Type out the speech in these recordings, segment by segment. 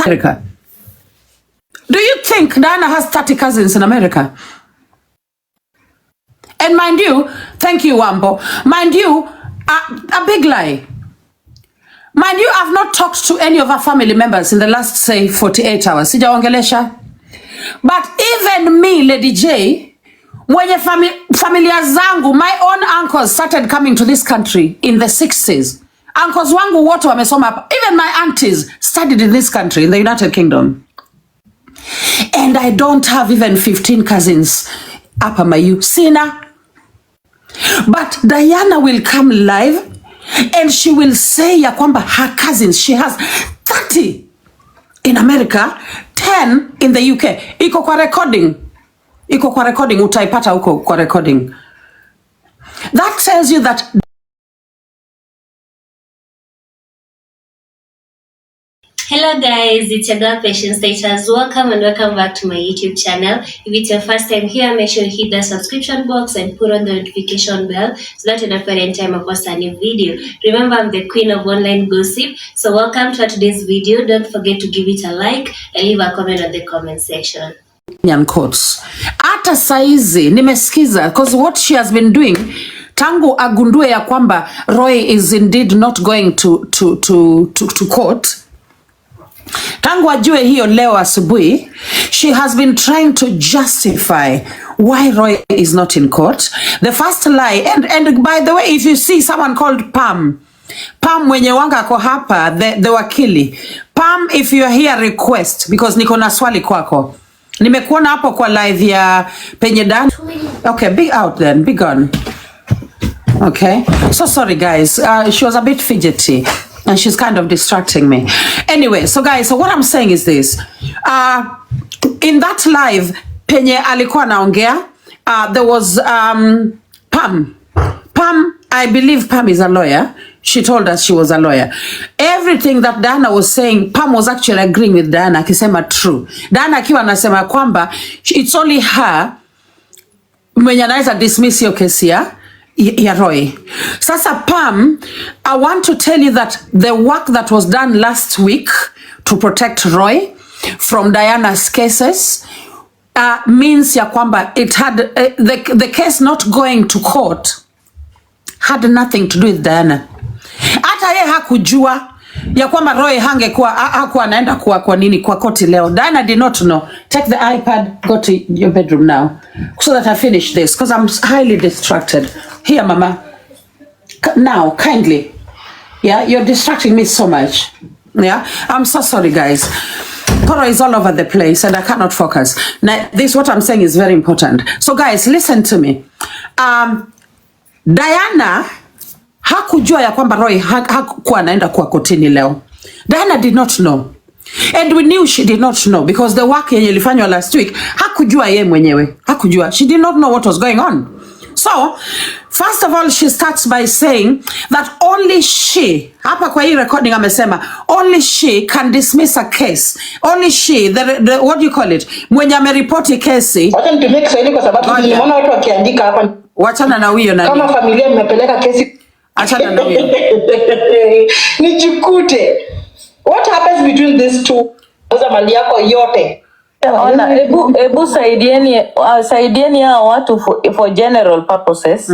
America. Do you think Diana has 30 cousins in America? And mind you, thank you, Wambo. Mind you, a big lie. Mind you, I've not talked to any of our family members in the last, say, 48 hours. Sijaongelesha. But even me, Lady J, mwenye familia zangu, my own uncles started coming to this country in the 60s. Uncles wangu wote wamesoma hapa. Even my aunties studied in this country, in the United Kingdom. And I don't have even 15 cousins hapa Mayu. Sina. But Diana will come live and she will say ya kwamba her cousins, she has 30 in America, 10 in the UK. Iko kwa recording. Iko kwa recording. Utaipata huko kwa recording. That tells you that. Hello guys, it's your girl Patience Status. Welcome and welcome back to my YouTube channel. If it's your first time here, make sure you hit the subscription box and put on the notification bell so that you don't forget any time I post a new video. Remember, I'm the queen of online gossip. So welcome to today's video. Don't forget to give it a like and leave a comment on the comment section. Quotes. Ata saizi nimesikiza because what she has been doing tangu agundue ya kwamba Roy is indeed not going to court. Tangu ajue hiyo leo asubuhi, she has been trying to justify why Roy is not in court. The first lie, and by the way, if you see someone called Pam mwenye wanga ako hapa, the wakili. Pam, if you are here, request, because niko na swali kwako. Nimekuona hapo kwa live ya penye Dan. Okay, be out then, be gone. Okay, so sorry guys, she was a bit fidgety. And she's kind of distracting me. Anyway, so guys, so what I'm saying is this. In that live, penye alikuwa naongea, there was Pam. Pam, I believe Pam is a lawyer. She told us she was a lawyer. Everything that Diana was saying, Pam was actually agreeing with Diana, akisema true. Diana akiwa anasema kwamba it's only her mwenye anaweza dismiss hiyo kesi ya Roy. Sasa Pam, I want to tell you that the work that was done last week to protect Roy from Diana's cases means ya kwamba it had the case not going to court had nothing to do with Diana. Hata yeye hakujua ya kwamba Roy hakuwa anaenda kwa nini kwa koti leo. Diana did not know. Take the iPad, go to your bedroom now so that I finish this because I'm highly distracted. Here, Mama. Now, kindly. Yeah, you're distracting me so much. Yeah, I'm so sorry, guys. Poro is all over the place and I cannot focus. Now, this, what I'm saying is very important. So, guys, listen to me. Diana hakujua ya kwamba Roy hakuwa anaenda kwa kotini leo. Diana did not know. And we knew she did not know because the work yenye ilifanywa last week, hakujua ye mwenyewe. Hakujua. She did not know what was going on. So, first of all, she starts by saying that only she, hapa kwa hii recording amesema, only she can dismiss a case. Only she, the what do you call it? Mwenye ameripoti kesi. Wacha nitumie Kiswahili kwa sababu nimeona watu wakiandika hapa. Wachana na huyo nani. Kama familia mmepeleka kesi. Achana na huyo. Nijikute. What happens between these two? Uza mali yako yote. Ona, ebu saidieni hao watu for general purposes.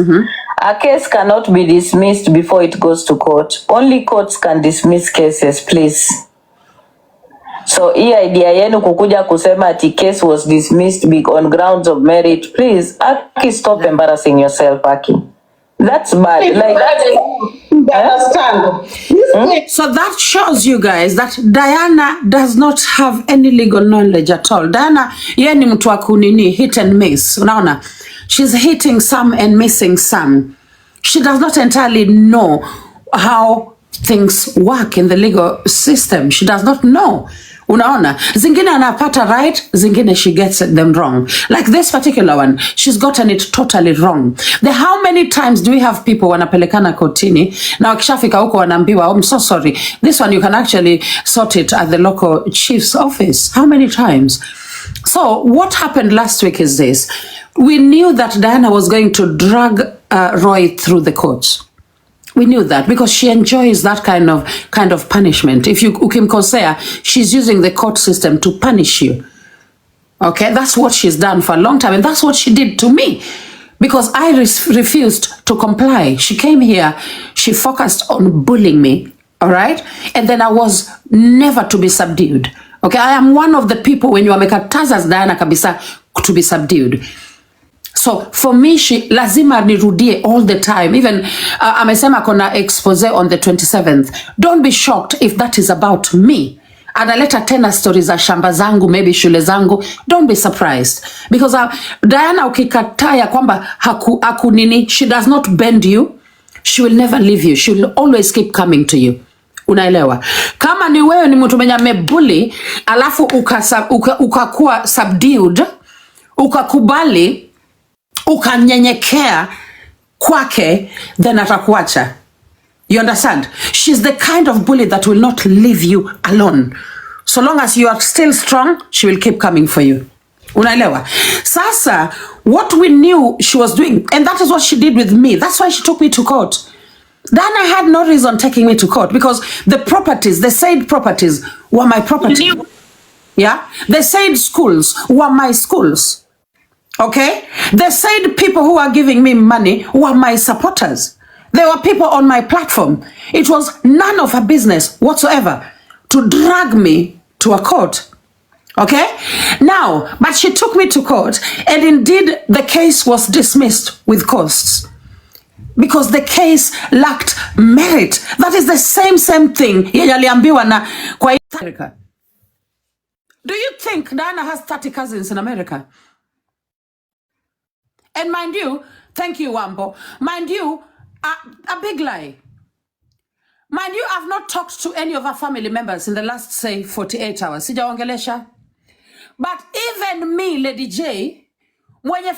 A case cannot be dismissed before it goes to court. Only courts can dismiss cases, please. So hii idea yenu kukuja kusema ati case was dismissed on grounds of merit, please, Aki, stop embarrassing yourself, Aki. That's bad. Like understand. So that shows you guys that Diana does not have any legal knowledge at all. Diana, yeye ni mtu wa kunini, hit and miss. Unaona? She's hitting some and missing some. She does not entirely know how things work in the legal system. She does not know. Unaona? Zingine anapata right, zingine she gets them wrong. Like this particular one, she's gotten it totally wrong. How many times do we have people wanapelekana kotini na wakishafika huko wanaambiwa, I'm so sorry, this one you can actually sort it at the local chief's office. How many times? So what happened last week is this. We knew that Diana was going to drag Roy through the courts. We knew that because she enjoys that kind of punishment. If you ukimkosea, she's using the court system to punish you. Okay, that's what she's done for a long time, and that's what she did to me because I refused to comply. She came here, she focused on bullying me, all right? And then I was never to be subdued. Okay, I am one of the people when you amekataza Diana kabisa to be subdued. So for me, she lazima nirudie all the time. Even amesema kona expose on the 27th. Don't be shocked if that is about me. Analeta tena stories za shamba zangu, maybe shule zangu. Don't be surprised. Because Diana ukikataa ya kwamba haku nini, she does not bend you. She will never leave you. She will always keep coming to you. Unaelewa? Kama ni wewe ni mtu mwenye amebully, alafu ukakuwa subdued, ukakubali, ukanyenyekea kwake, then atakuacha. You understand? She's the kind of bully that will not leave you alone. So long as you are still strong, she will keep coming for you. Unaelewa? Sasa, what we knew she was doing, and that is what she did with me. That's why she took me to court. Dana had no reason taking me to court because the properties, the said properties were my property. Yeah? The said schools were my schools. Okay? The said people who are giving me money were my supporters. There were people on my platform. It was none of her business whatsoever to drag me to a court. Okay? Now, but she took me to court, and indeed the case was dismissed with costs because the case lacked merit. That is the same thing yenye aliambiwa na kwa America. Do you think Diana has 30 cousins in America? And mind you, thank you, Wambo. Mind you, a big lie. Mind you, I've not talked to any of our family members in the last, say, 48 hours. Sijaongelesha. But even me, Lady J, mwenye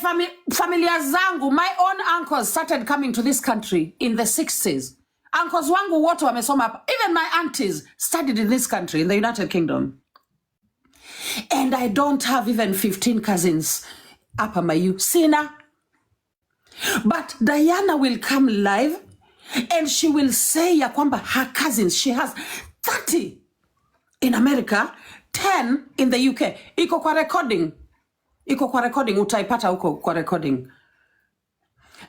familia zangu, my own uncles started coming to this country in the 60s. Uncles wangu wote wamesoma hapa. Even my aunties studied in this country, in the United Kingdom. And I don't have even 15 cousins hapa Mayu. Sina. But Diana will come live and she will say ya kwamba her cousins, she has 30 in America, 10 in the UK. Iko kwa recording. Utaipata huko kwa recording.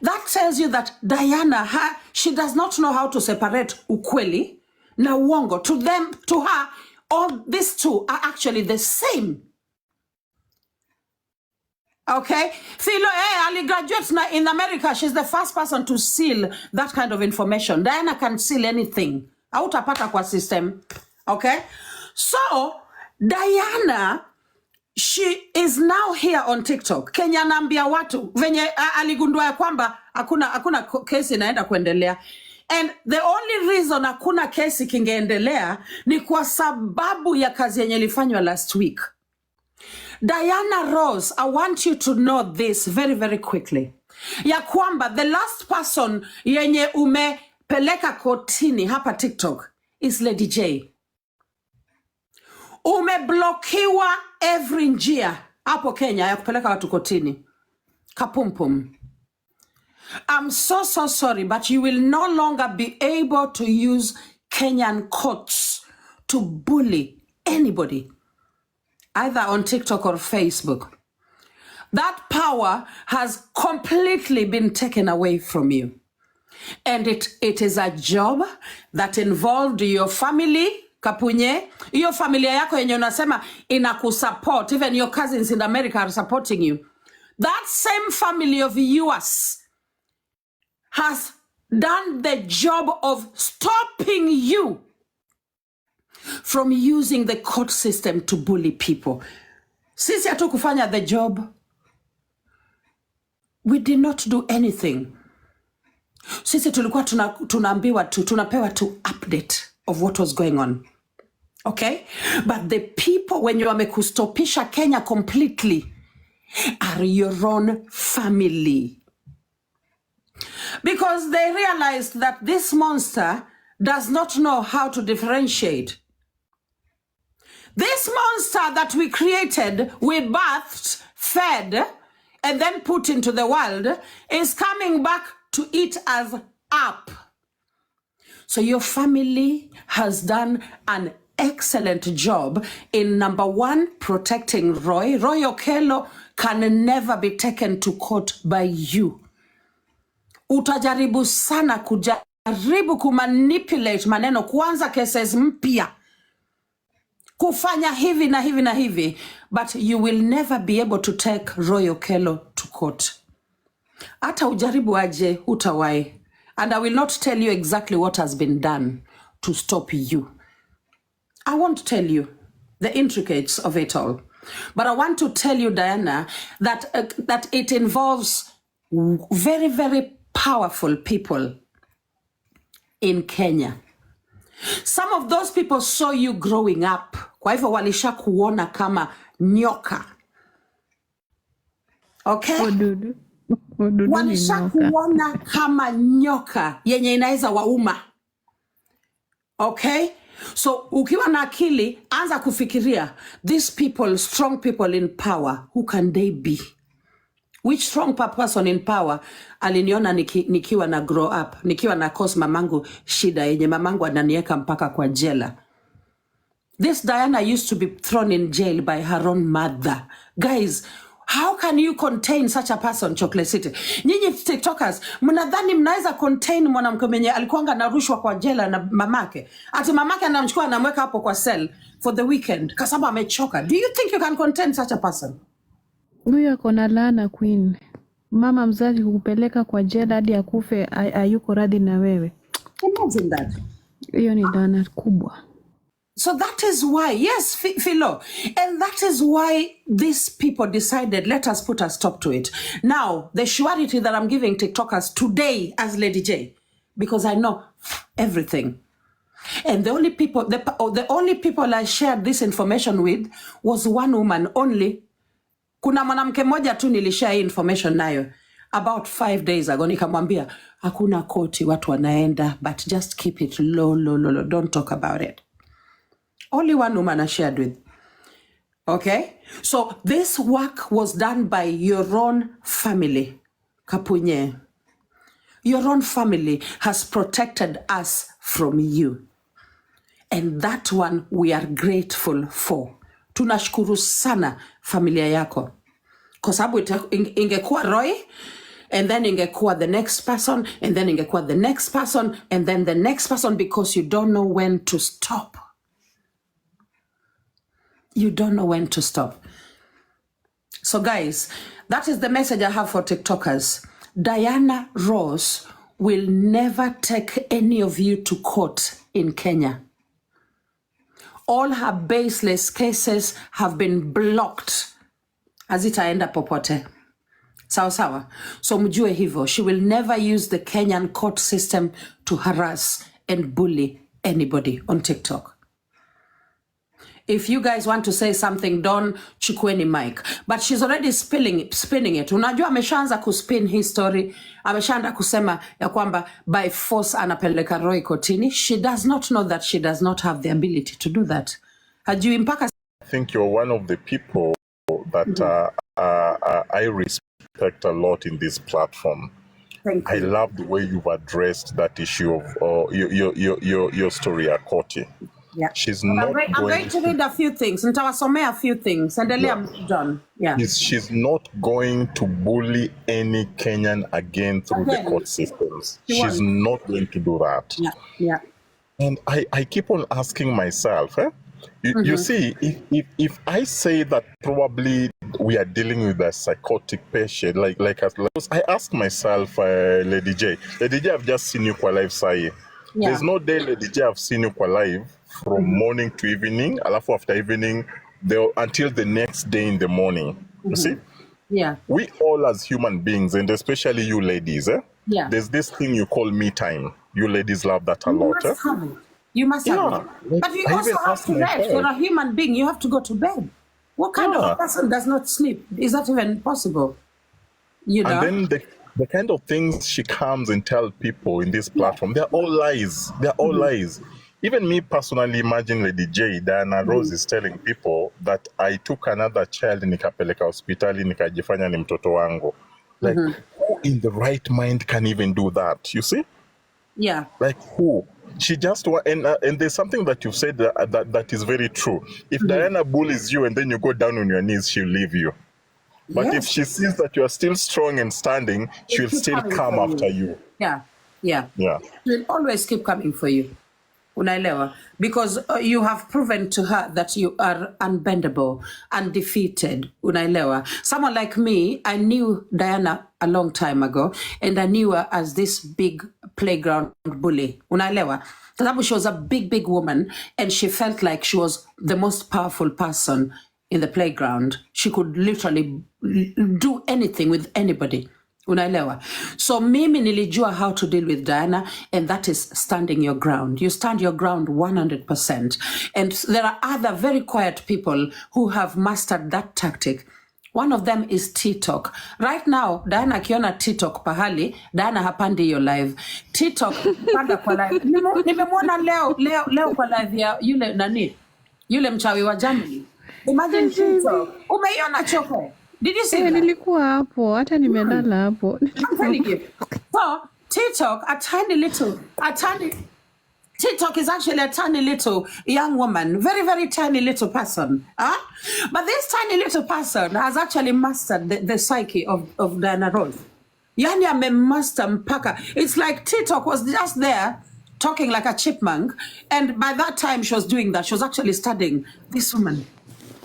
That tells you that Diana, she does not know how to separate ukweli na uongo. To her, all these two are actually the same. Okay? Philo, Ali graduates in America. She's the first person to seal that kind of information. Diana can seal anything. Hautapata kwa system. Okay? So, Diana, she is now here on TikTok. Kenya naambia watu venye aligundua ya kwamba hakuna kesi inaenda kuendelea. And the only reason hakuna kesi kingeendelea ni kwa sababu ya kazi yenye ilifanywa last week. Diana Rose, I want you to know this very, very quickly. Ya kwamba the last person yenye umepeleka kotini hapa TikTok is Lady J. Umeblokiwa every njia hapo Kenya ya kupeleka watu kotini. Kapumpum. I'm so sorry, but you will no longer be able to use Kenyan courts to bully anybody, either on TikTok or Facebook. That power has completely been taken away from you. And it is a job that involved your family, Kapunye, your familia yako yenye unasema inakusupport, even your cousins in America are supporting you. That same family of yours has done the job of stopping you from using the court system to bully people. Sisi hatukufanya the job. We did not do anything. Sisi tulikuwa tunaambiwa tunapewa to update of what was going on. Okay? But the people, when you wamekustopisha Kenya completely, are your own family. Because they realized that this monster does not know how to differentiate. This monster that we created, we birthed, fed, and then put into the world is coming back to eat us up. So your family has done an excellent job in number one, protecting Roy. Roy Okello can never be taken to court by you. Utajaribu sana kujaribu kumanipulate maneno, kuanza cases mpya, kufanya hivi na hivi na hivi, but you will never be able to take Roy Okello to court. Hata ujaribu aje, hutawai. And I will not tell you exactly what has been done to stop you. I won't tell you the intricacies of it all. But I want to tell you, Diana, that it involves very, very powerful people in Kenya. Some of those people saw you growing up. Kwa hivyo walisha kuona kama nyoka. Okay? Wadudu Walisha ni nyoka. kuona kama nyoka yenye inaweza wauma. Okay? So ukiwa na akili, anza kufikiria, these people, strong people in power, who can they be? Which strong person in power aliniona nikiwa na grow up, nikiwa na cause mamangu shida yenye mamangu ananieka mpaka kwa jela. This Diana used to be thrown in jail by her own mother. Guys, how can you contain such a person, Chocolate City? Nyinyi TikTokers, mnadhani mnaweza contain mwanamke mwenye alikuanga narushwa kwa jela na mamake? Ati mamake anamchukua anamweka hapo kwa cell for the weekend kwa sababu amechoka. Do you think you can contain such a person? Huyo ako na laana queen. Mama mzazi kukupeleka kwa jela hadi akufe, hayuko radhi na wewe. Imagine that. Hiyo ni laana kubwa. So that is why, yes, Philo, and that is why these people decided, let us put a stop to it. Now, the surety that I'm giving TikTokers today as Lady J, because I know everything. And the only people I shared this information with was one woman only. Kuna mwanamke moja tu nilishare information nayo about 5 days ago, nikamwambia hakuna koti watu wanaenda, but just keep it low, don't talk about it. Only one woman I shared with. Okay? So this work was done by your own family. Kapunye. Your own family has protected us from you. And that one we are grateful for. Tunashukuru sana familia yako. Kwa sababu ingekuwa Roy, and then ingekuwa the next person, and then ingekuwa the next person, and then the next person, because you don't know when to stop. You don't know when to stop. So guys, that is the message I have for TikTokers. Diana Ross will never take any of you to court in Kenya. All her baseless cases have been blocked. Hazitaenda popote. Sawa sawa. So mjue hivyo. She will never use the Kenyan court system to harass and bully anybody on TikTok. If you guys want to say something, don't chukueni mic. But she's already spinning it. Unajua ameshaanza kuspin hii story. Ameshaanza kusema ya kwamba by force anapeleka Roy kotini. She does not know that she does not have the ability to do that. Hajui mpaka. I think you're one of the people that I respect a lot in this platform. Thank you. I love the way you've addressed that issue of your story, Akoti. Yeah. She's I'm not going to read a few things. Nitawasomea a few things. Endelea John. Yeah. She's not going to bully any Kenyan again through the court systems. She's not going to do that. Yeah. Yeah. And I keep on asking myself, you see, if I say that probably we are dealing with a psychotic patient, like I ask myself, Lady J, I've just seen you kwa live sahi. Yeah. There's no day, Lady J, I've seen you kwa live from morning to evening, alafu after evening, until the next day in the morning. You see? Yeah. We all as human beings, and especially you ladies, yeah. There's this thing you call me time. You ladies love that a lot. You must have it. But you also have to rest. You're a human being. You have to go to bed. What kind of a person does not sleep? Is that even possible? You know? And then the kind of things she comes and tells people in this platform, they're all lies. They're all lies. Even me personally, imagine Lady J, Diana Rose is telling people that I took another child nikapeleka hospitali nikajifanya ni mtoto wangu. Like, who in the right mind can even do that? You see? Yeah. Like who? She just and there's something that you've said that is very true. If Diana bullies you and then you go down on your knees, she'll leave you. But if she sees that you are still strong and standing, she'll still come after you. Yeah. She'll always keep coming for you. Unaelewa? Because you have proven to her that you are unbendable, undefeated. Unaelewa? Someone like me, I knew Diana a long time ago, and I knew her as this big playground bully. Unaelewa? She was a big woman, and she felt like she was the most powerful person in the playground. She could literally do anything with anybody. Unaelewa? So mimi nilijua how to deal with Diana, and that is standing your ground. You stand your ground 100%. And there are other very quiet people who have mastered that tactic. One of them is TikTok. Right now, Diana akiona TikTok pahali, Diana hapandi hiyo live. TikTok panda kwa live. Nimemwona leo kwa live ya yule mchawi wa Germany. Imagine TikTok. Umeiona Choko? Did you see that? Nilikuwa hapo, hata nimelala hapo. I'm telling you. So, TikTok, TikTok is actually a tiny little young woman, very tiny little person. But this tiny little person has actually mastered the psyche of Diana Rose. Yani amemaster mpaka. It's like TikTok was just there talking like a chipmunk, and by that time she was doing that. She was actually studying this woman.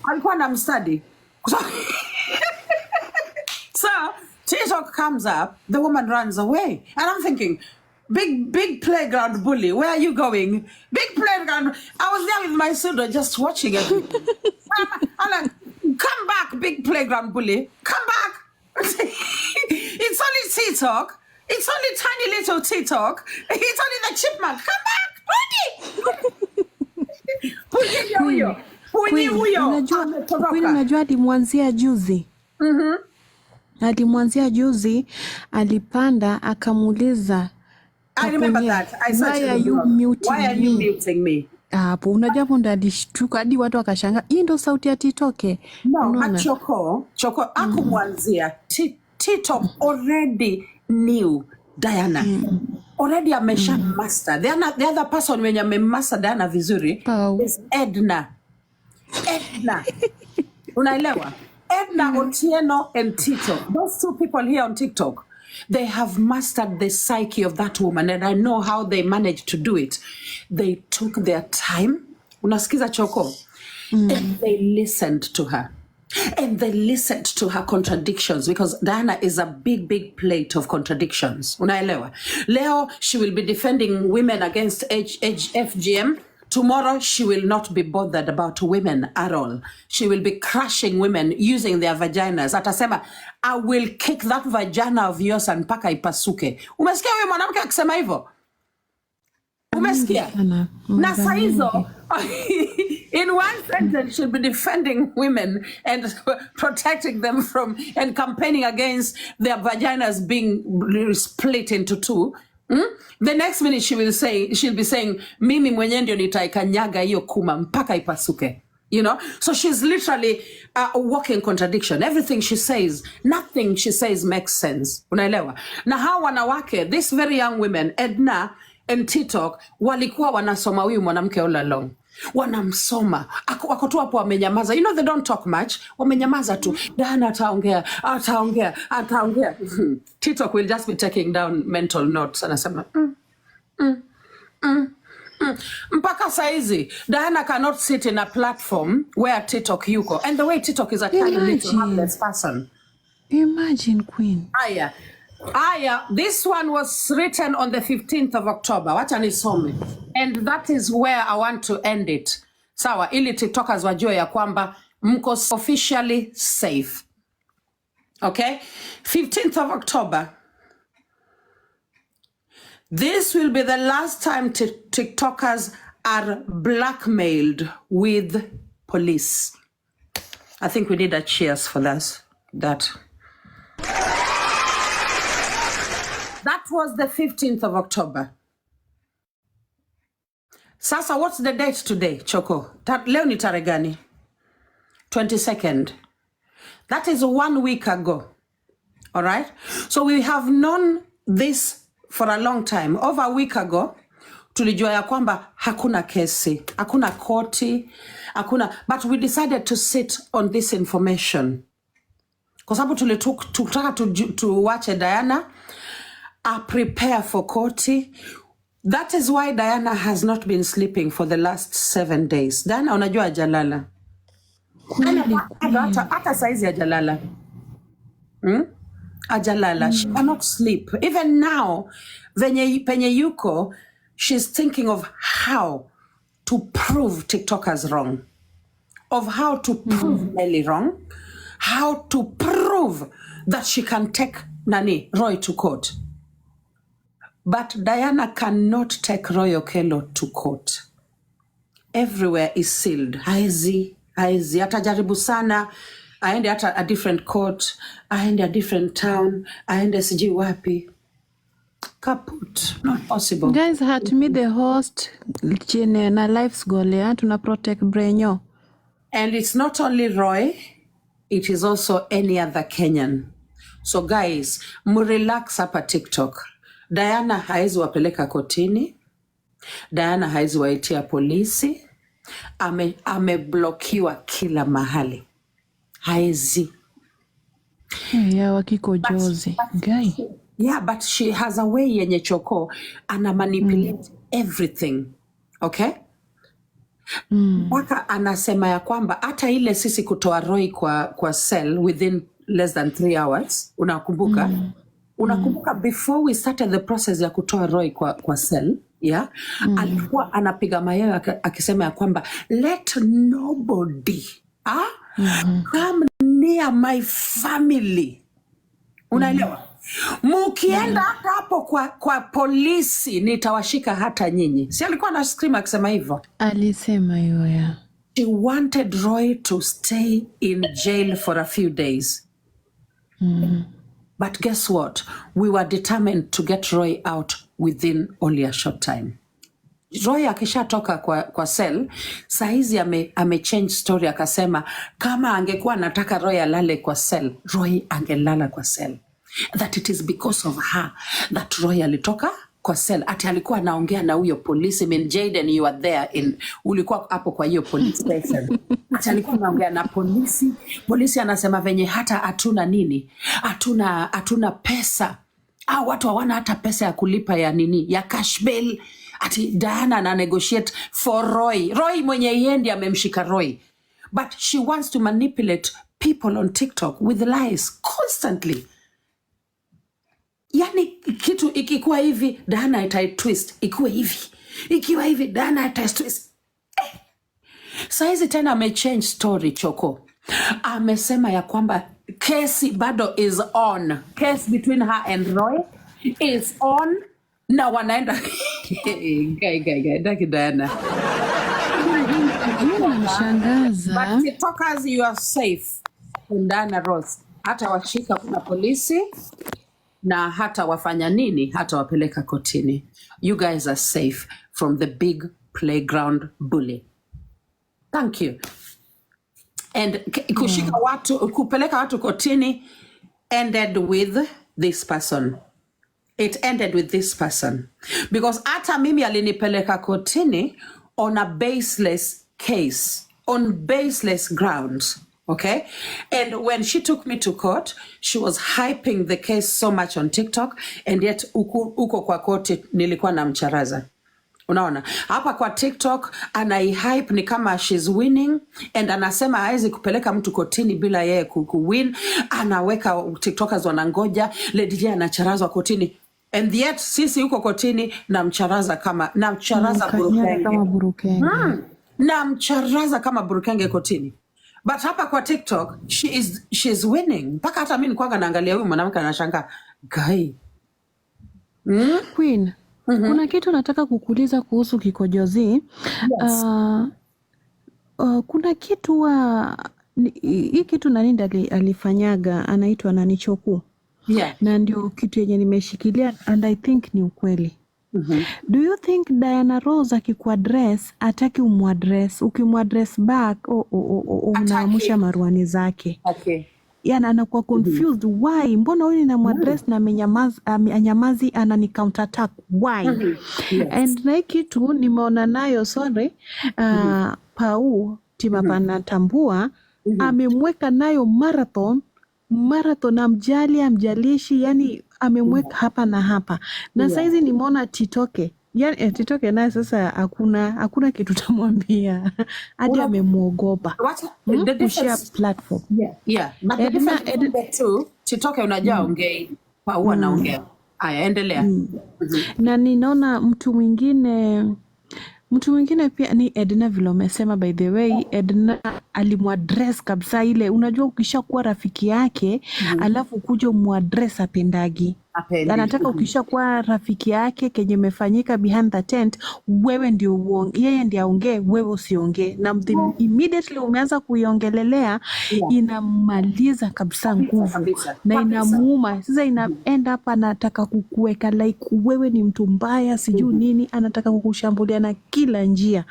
Alikuwa anamstudy. So TikTok comes up, the woman runs away, and I'm thinking, big playground bully, where are you going? Big playground. I was there with my children just watching it. I'm like, come back, big playground bully, come back. It's only TikTok. It's only tiny little TikTok. It's only the chipmunk. Come back, Queen. Unajua alimwanzia juzi. Alimwanzia juzi, alipanda akamuuliza. I remember that. I said, why are you muting me? Hapo unajua hapo ndo alishtuka hadi watu wakashanga. Hii ndo sauti ya TikTok. No, but Choko akumwanzia. TikTok already knew Diana. Already amesha master. The other person when you master Diana vizuri is Edna. Unaelewa? Edna Otieno and TikTok. Those two people here on TikTok, they have mastered the psyche of that woman, and I know how they managed to do it. They took their time. Unasikiza Choko? And they listened to her. And they listened to her contradictions, because Diana is a big plate of contradictions. Unaelewa? Leo, she will be defending women against FGM. Tomorrow, she will not be bothered about women at all. She will be crushing women using their vaginas. Atasema, I will kick that vagina of yours and mpaka ipasuke. Umesikia huyo mwanamke akisema hivyo? Umesikia? Na saa hizo, in one sentence, she'll be defending women and protecting them from and campaigning against their vaginas being split into two. The next minute she'll be saying, mimi mwenye ndio nitaikanyaga hiyo kuma mpaka ipasuke. You know? So she's literally a walking contradiction. Everything she says, nothing she says makes sense. Unaelewa? Na hawa wanawake, these very young women, Edna and TikTok, walikuwa wanasoma huyu mwanamke all along. Wanamsoma. Wako tu hapo wamenyamaza. You know, they don't talk much. Wamenyamaza tu. Diana ataongea. TikTok will just be taking down mental notes. Anasema, mpaka saizi, Diana cannot sit in a platform where TikTok yuko. And the way TikTok is a tiny little harmless person. Imagine, Queen. Aya, this one was written on the 15th of October. Wacha nisome. And that is where I want to end it. Sawa, ili TikTokers wajue ya kwamba mko officially safe. Okay? 15th of October. This will be the last time TikTokers are blackmailed with police. I think we need a cheers for that. That was the 15th of October. Sasa, what's the date today, Choko? Leo ni tarehe gani? 22nd. That is 1 week ago. All right? So we have known this for a long time. Over a week ago, tulijua ya kwamba hakuna kesi, hakuna koti, hakuna, but we decided to sit on this information kwa sababu tulitaka tuwache Diana prepare for koti. That is why Diana has not been sleeping for the last 7 days. Diana unajua ajalala. Hata saizi ajalala. Ajalala. She cannot sleep. Even now, penye yuko, she's thinking of how to prove TikTokers wrong. Of how to prove Nelly wrong. How to prove that she can take Roy to court. But Diana cannot take Roy Okello to court. Everywhere is sealed. Haezi. Atajaribu sana. Aende hata a different court. Aende a different town. Aende siji wapi. Kaput. Not possible. Guys, had me the host chine na life's goal ya tuna protect Brenyo. And it's not only Roy. It is also any other Kenyan. So guys, murelax hapa TikTok. Diana haezi wapeleka kotini. Diana haezi waitia polisi. Ameblokiwa kila mahali. Haezi. Yeah, wakiko jozi. Guy. Yeah, but she has a way yenye choko. Ana manipulate everything. Okay? Mpaka anasema ya kwamba hata ile sisi kutoa Roy kwa cell within less than 3 hours. Unakumbuka? Unakumbuka before we started the process ya kutoa Roy kwa cell, yeah? Alikuwa anapiga mayowe akisema ya kwamba let nobody come near my family. Unaelewa? Mukienda hata hapo kwa polisi nitawashika hata nyinyi. Si alikuwa na scream akisema hivyo? Alisema hiyo ya. She wanted Roy to stay in jail for a few days. But guess what? We were determined to get Roy out within only a short time. Roy akishatoka kwa cell, saizi ame change akasema kama angekuwa anataka Roy alale kwa cell, Roy angelala kwa cell. That it is because of her that Roy alitoka kwa cell. Ati alikuwa anaongea na huyo polisi. I mean, Jaden, you were there ulikuwa hapo kwa hiyo police station. Ati alikuwa anaongea na polisi. Polisi anasema venye hata hatuna nini? Hatuna pesa. Watu hawana hata pesa ya kulipa ya cash bail. Ati Diana ana negotiate for Roy. Roy mwenye yeye ndiye amemshika Roy. But she wants to manipulate people on TikTok with lies constantly. Yani kitu ikikuwa hivi Diana itaitwist, ikuwe hivi. Ikiwa hivi Diana itaitwist. Saizi tena amechange story choko. Amesema ya kwamba kesi bado is on. Case between her and Roy is on. Na wanaenda Daki Diana. Mshangaza. But TikTokers, you are safe. Diana Rose. Hata washika kuna polisi. Na hata wafanya nini, hata wapeleka kotini. You guys are safe from the big playground bully. Thank you. And kushika watu, kupeleka watu kotini ended with this person. It ended with this person. Because hata mimi alinipeleka kotini on a baseless case. On baseless grounds. Okay? And when she took me to court, she was hyping the case so much on TikTok, and yet uko kwa koti nilikuwa na mcharaza. Unaona? Hapa kwa TikTok anaihype ni kama she's winning, and anasema hawezi kupeleka mtu kotini bila yeye kuwin. Anaweka TikTokers wanangoja, Lady J anacharazwa kotini. And yet sisi uko kotini na mcharaza burukenge. Na mcharaza kama burukenge kotini. But hapa kwa TikTok, she's winning. Mpaka hata mimi nikuanga naangalia huyu mwanamke anashangaa. Guy. Queen, kuna kitu nataka kukuuliza kuhusu kikojozi. Yes. Kuna kitu hii kitu nani alifanyaga anaitwa nani Choku. Yeah. Na ndio kitu yenye nimeshikilia and I think ni ukweli. Do you think Diana Rose akikuaddress ataki umwadress, ukimuaddress back unaamusha maruani zake? Okay. yani anakuwa confused why, mbona huyu ninamwadress na anyamazi anani counter attack why? Yes. And na hii kitu nimeona nayo sorry, Pau Timapanatambua amemweka nayo marathon amjalishi, yani amemweka hapa na hapa na saizi nimeona Titoke, yani Titoke naye sasa hakuna kitu tamwambia hadi amemwogopa kushare platform. Yeah. But the difference between the two, Titoke unajua ongei, Pau anaongea. Aya, endelea. Na ninaona mtu mwingine pia ni Edna, vile umesema. By the way, Edna alimwadress kabisa, ile unajua ukisha kuwa rafiki yake alafu kuja muadress apendagi. Anataka ukisha kuwa rafiki yake kenye imefanyika behind the tent, wewe ndio yeye ndiye aongee, wewe usiongee. Na immediately umeanza kuiongelelea, inamaliza kabisa nguvu na inamuuma. Sasa ina end up anataka kukuweka like wewe ni mtu mbaya, sijui nini, anataka kukushambulia na kila njia.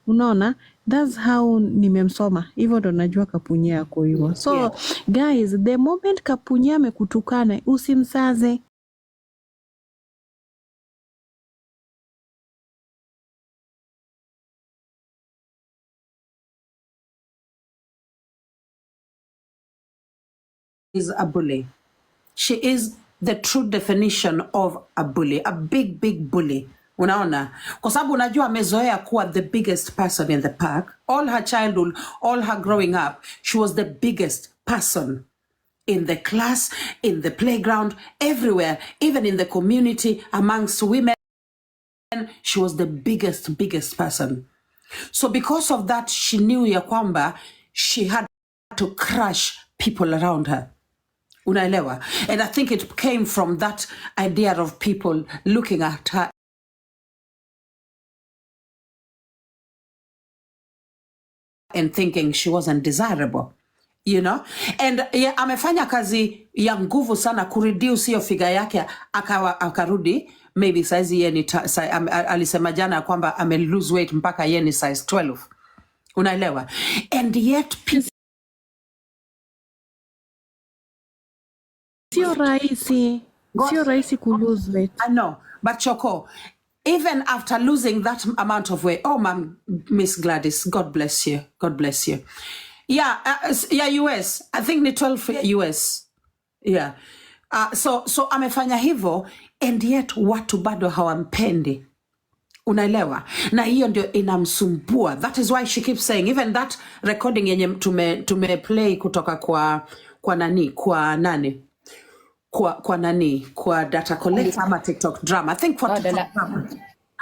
Unaona? That's how nimemsoma. Hivyo ndo najua Kapunya yako hivyo. So guys, the moment Kapunya amekutukana, usimsaze. Is a bully. She is the true definition of a bully, a big bully. Unaona? Kwa sababu unajua amezoea kuwa the biggest person in the park. All her childhood, all her growing up, she was the biggest person in the class, in the playground, everywhere, even in the community, amongst women. She was the biggest person. So because of that, she knew ya kwamba she had to crush people around her. Unaelewa? And I think it came from that idea of people looking at her and thinking she wasn't desirable, you know? And amefanya kazi ya nguvu sana kureduce hiyo figure yake, akarudi maybe size yeye alisema jana kwamba ame lose weight mpaka yeye ni size 12. Unaelewa? And yet people Sio rahisi ku lose weight. I know, but Choco, even after losing that amount of weight, oh, Miss Gladys, God bless you. God bless you. Yeah, US. I think ni 12 US. Yeah. So amefanya hivyo, and yet watu bado hawampendi. Unaelewa? Na hiyo ndio inamsumbua. That is why she keeps saying, even that recording yenye tume play kutoka kwa nani? Kwa data collector ama TikTok drama. I think for TikTok drama.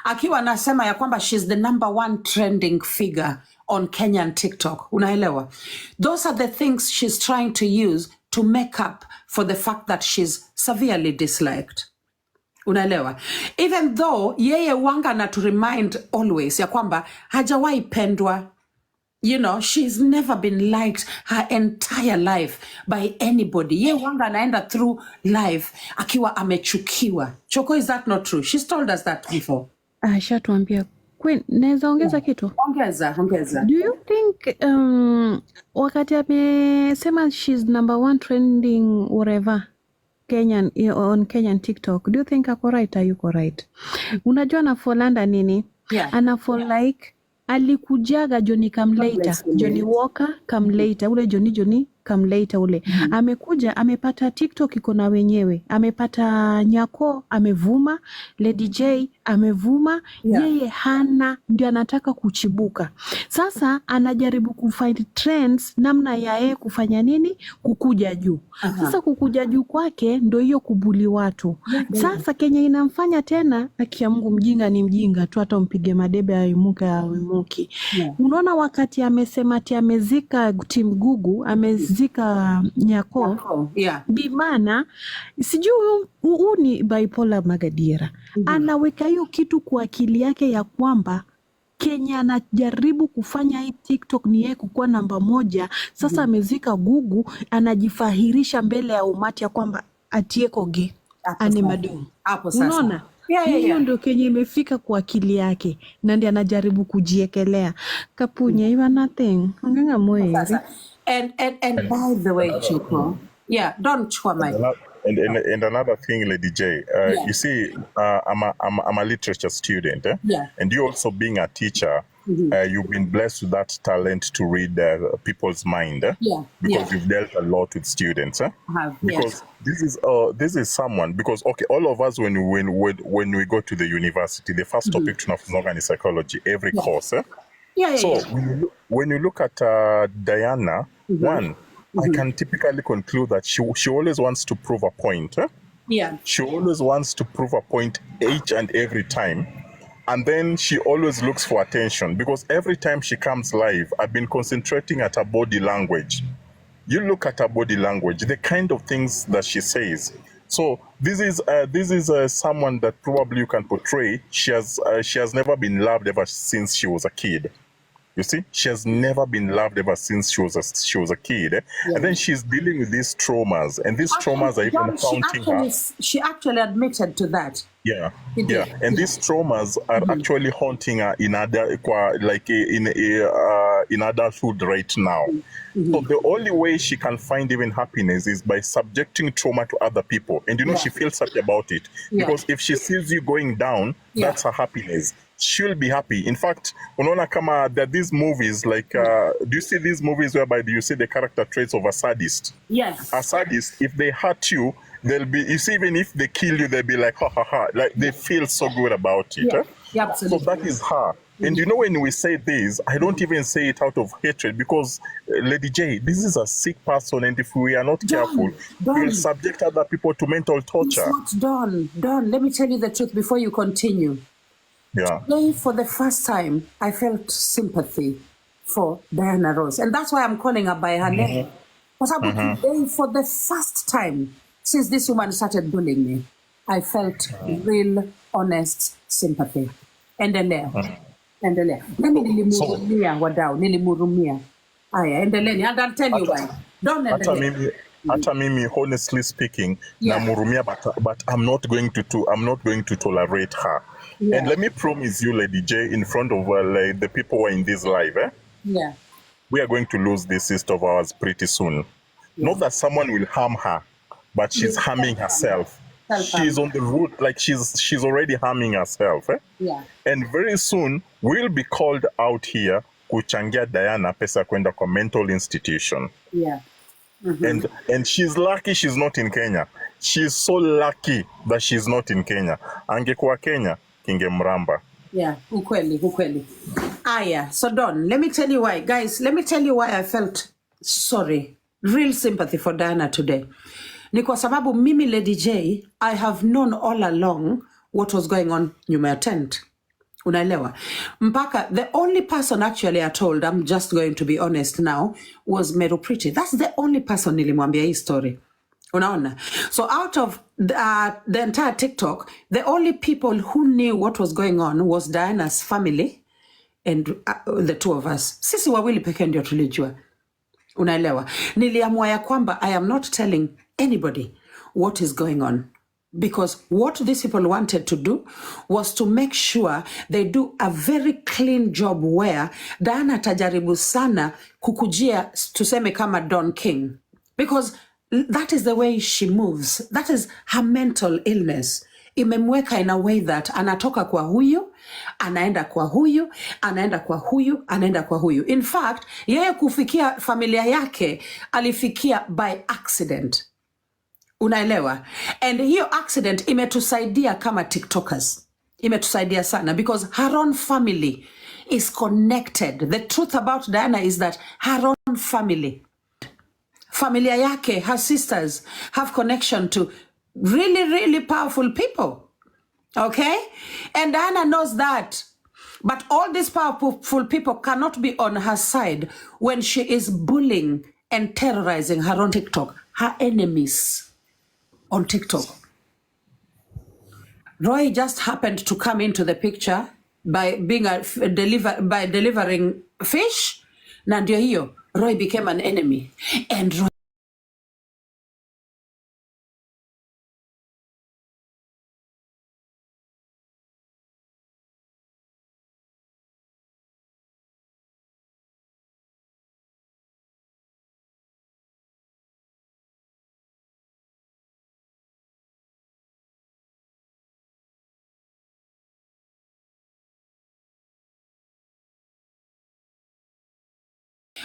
Akiwa anasema ya kwamba she's the #1 trending figure on Kenyan TikTok. Unaelewa? Those are the things she's trying to use to make up for the fact that she's severely disliked. Unaelewa? Even though yeye wanga na to remind always ya kwamba hajawahi pendwa. You know, she's never been liked her entire life by anybody. Ye wanga anaenda through life akiwa amechukiwa. Choco, is that not true? She's told us that before. Shatuambia. Queen, naweza ongeza kitu? Ongeza. Do you think wakati amesema she's #1 trending whatever on Kenyan TikTok, do you think ako right? Are you right? Unajua anafolanda nini? Yeah. Anafol like alikujaga Johnny come later, Johnny Walker come later, ule Johnny come later ule. Amekuja, amepata TikTok iko na wenyewe, amepata Nyako amevuma, Lady J amevuma, yeye hana, ndio anataka kuchibuka. Sasa anajaribu kufind trends namna ya yeye kufanya nini? Kukuja juu. Sasa kukuja juu kwake ndio hiyo kubuli watu. Sasa Kenya inamfanya tena, akia Mungu mjinga ni mjinga tu, hata umpige madebe aimuki. Unaona wakati amesema ati amezika Team Gugu, amezika Nyako, bimana sijui huu ni bipolar Magadiera. Anaweka hiyo kitu kwa akili yake ya kwamba Kenya anajaribu kufanya hii TikTok ni yeye kukuwa #1. Sasa amezika Gugu, anajifahirisha mbele ya umati ya kwamba atieko ge ane madumu. Unaona? Hiyo ndio Kenya imefika kwa akili yake, na ndiye anajaribu kujiekelea. Kapunya, you are nothing. Ongea mwezi. And by the way, Another Chuko, thing. yeah, don't chua And my. another, and another thing, Lady J, Yeah, you see, I'm a literature student, yeah. and you also being a teacher, Mm-hmm. you've been blessed with that talent to read people's mind, Yeah, because yeah. you've dealt a lot with students. I have, yes. Because this is someone, because okay, all of us when we go to the university, the first Mm-hmm. topic tunafunzwa is psychology every Yeah. course. Yeah, yeah, So yeah. when you look at Diana, Mm-hmm. one, I Mm-hmm. can typically conclude that she always wants to prove a point. Yeah. She always wants to prove a point each and every time. And then she always looks for attention, because every time she comes live, I've been concentrating at her body language. You look at her body language, the kind of things that she says. So this is someone that probably you can portray. She has never been loved ever since she was a kid. You see, she has never been loved ever since she was a kid, and Yeah. then she's dealing with these traumas, and these traumas are Actually, even John, haunting her. she actually admitted to that. Yeah, She yeah, did. and Yeah. these traumas are actually haunting her in in adulthood right now. So Mm-hmm. the only way she can find even happiness is by subjecting trauma to other people, and Yeah. she feels happy about it, Yeah. because if she sees you going down, Yeah. that's her happiness. She'll be happy. In fact, unaona kama there are these movies like do you see these movies whereby you see the character traits of a sadist? Yes. A sadist, if they hurt you, they'll be, you see, even if they kill you, they'll be like, ha ha ha, like they feel so good about it. Yeah. Yeah, So absolutely. that is her. And you know, when we say this, I don't even say it out of hatred, because Lady J, this is a sick person, and if we are not careful, we'll Don, subject other people to mental it's torture. not Don. Don, let me tell you the truth before you continue. Yeah. Today, for the first time, I felt sympathy for Diana Ross. And that's why I'm calling her by her name. Because today, for the first time since this woman started bullying me, I felt real, honest sympathy. Endelea. Endelea. Mimi So nilimhurumia wadau, nilimhurumia. Aya, endeleeni. And I'll tell you why. Don't hata endelea. mimi hata mimi, honestly speaking, Yeah. namhurumia, but I'm not going to tolerate her. Yeah. And let me promise you, Lady J, in front of like, the people who are in this live, Yeah. we are going to lose this sister of ours pretty soon. Yeah. Not that someone will harm her, but she's harming herself. Self-harm. She's on the route, like she's already harming herself. Yeah. And very soon we'll be called out here kuchangia Diana pesa kwenda kwa mental institution. Yeah. And she's lucky she's not in Kenya. She's so lucky that she's not in Kenya. Angekuwa Kenya, kingemramba. Yeah, ukweli. Aya, so Don, let me tell you why. Guys, let me tell you why I felt sorry. Real sympathy for Diana today. Ni kwa sababu mimi Lady J, I have known all along what was going on nyuma ya tent. Unaelewa? Mpaka, the only person actually I told, I'm just going to be honest now, was Meru Pretty. That's the only person nilimwambia hii story. Unaona? So out of the entire TikTok, the only people who knew what was going on was Diana's family and the two of us. Sisi wawili pekee ndio tulijua. Unaelewa? Niliamua ya kwamba I am not telling anybody what is going on. Because what these people wanted to do was to make sure they do a very clean job where Diana tajaribu sana kukujia tuseme kama Don King. Because that is the way she moves. That is her mental illness. Imemweka in a way that anatoka kwa huyu, anaenda kwa huyu, anaenda kwa huyu, anaenda kwa huyu. In fact, yeye kufikia familia yake alifikia by accident. Unaelewa? And hiyo accident imetusaidia kama TikTokers. Imetusaidia sana because her own family is connected. The truth about Diana is that her own family, familia yake, her sisters have connection to really, really powerful people. Okay? And Diana knows that. But all these powerful people cannot be on her side when she is bullying and terrorizing her own TikTok, her enemies on TikTok. Roy just happened to come into the picture by being delivering fish. Na ndio hiyo, Roy became an enemy. And Roy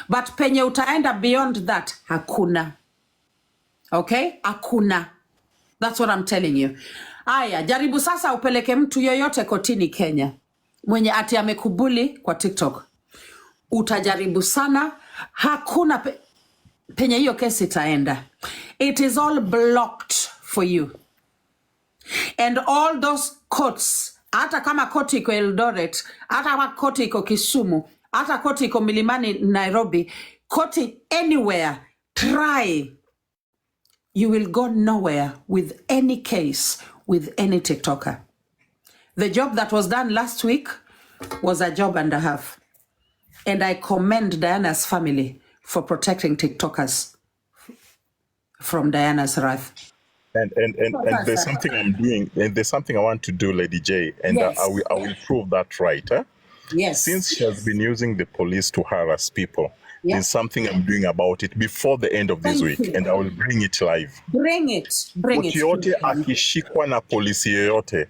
but penye utaenda beyond that hakuna. Okay, hakuna. That's what I'm telling you. Aya, jaribu sasa upeleke mtu yoyote kotini Kenya mwenye ati amekubuli kwa TikTok. Utajaribu sana, hakuna penye hiyo kesi itaenda. It is all blocked for you. And all those courts, hata kama koti iko Eldoret, hata kama koti iko Kisumu, hata koti iko Milimani Nairobi, koti anywhere, try. You will go nowhere with any case with any TikToker. The job that was done last week was a job and a half. And I commend Diana's family for protecting TikTokers from Diana's wrath. And there's something I'm doing, and there's something I want to do, Lady J, and Yes. I will prove that right. Huh? Yes. Since she has been using the police to harass people, Yeah. there's something I'm doing about it before the end of this Thank week, you. and I will bring it live. Bring it. Bring Mtu it. yote akishikwa na polisi yoyote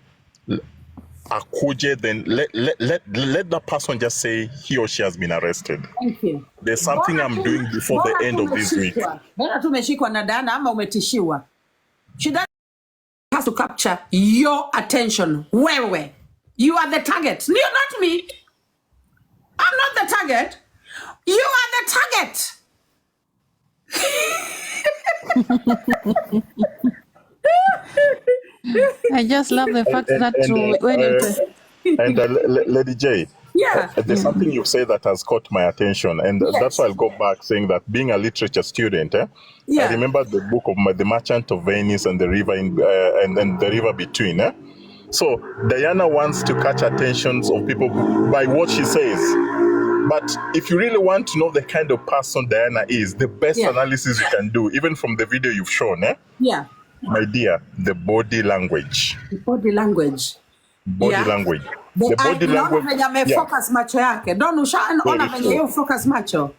akuje, then let the person just say he or she has been arrested. Thank you. There's something I'm doing before the end of this week. Bora tumeshikwa na Diana ama umetishiwa. She has to capture your attention. Wewe. You are the target. You're not me. I'm not the target. You are the target. I just love the fact that Lady J, Yeah. there's something you say that has caught my attention, and Yes. that's why I'll go back saying that being a literature student, Yeah. I remember the book of The Merchant of Venice and the river and the river between. So Diana wants to catch attentions of people by what she says. But if you really want to know the kind of person Diana is, the best Yeah. analysis you can do, even from the video you've shown, Yeah. my dear, the body language. Body language. Body Yeah. language. The body language. Venye amefocus macho yake. Don ushaona Very venye true. yeye focus macho.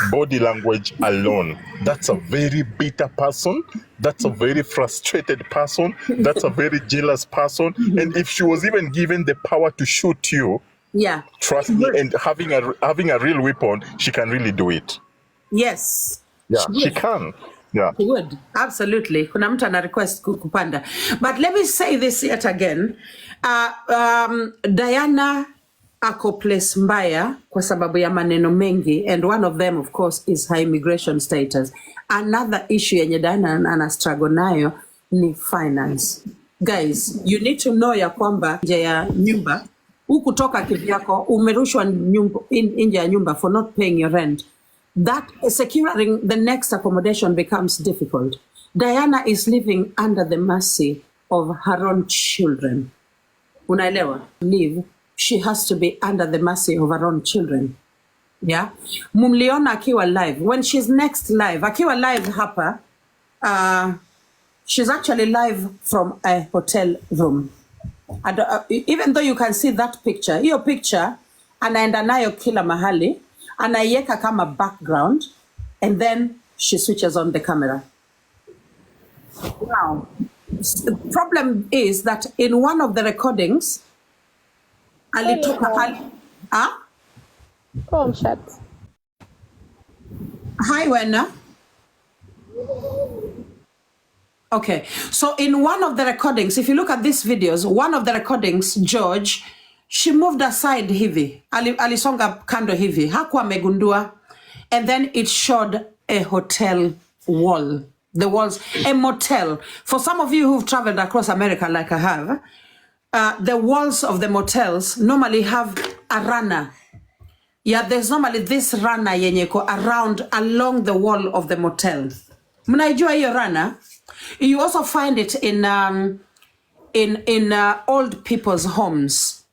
Body language alone. That's a very bitter person. That's a very frustrated person. That's a very jealous person. And if she was even given the power to shoot you, Yeah. trust me, and having a real weapon, she can really do it. Yes. Yeah, she can. Yeah. She would. Absolutely. Kuna mtu ana request kupanda. But let me say this yet again. Diana ako place mbaya kwa sababu ya maneno mengi, and one of them of course is her immigration status. Another issue yenye Diana ana struggle nayo ni finance. Guys, you need to know ya kwamba nje ya nyumba hukutoka kivyako, umerushwa nje ya nyumba for not paying your rent. That securing the next accommodation becomes difficult. Diana is living under the mercy of her own children. Unaelewa? Live, she has to be under the mercy of her own children. Yeah? Mumliona akiwa live. When she's next live, akiwa live hapa, she's actually live from a hotel room. Even though you can see that picture, hiyo picture anaenda nayo kila mahali, anaiweka kama background, and then she switches on the camera. Now, the problem is that in one of the recordings, alitoka Phone chat. Hi, Wena. Okay, so in one of the recordings, if you look at these videos, one of the recordings, George, she moved aside hivi, alisonga kando hivi, hakuwa amegundua, and then it showed a hotel wall. The walls, a motel. For some of you who've traveled across America like I have, the walls of the motels normally have a runner. Yeah, there's normally this runner yenye ko around along the wall of the motel. Mnaijua hiyo runner? You also find it in old people's homes.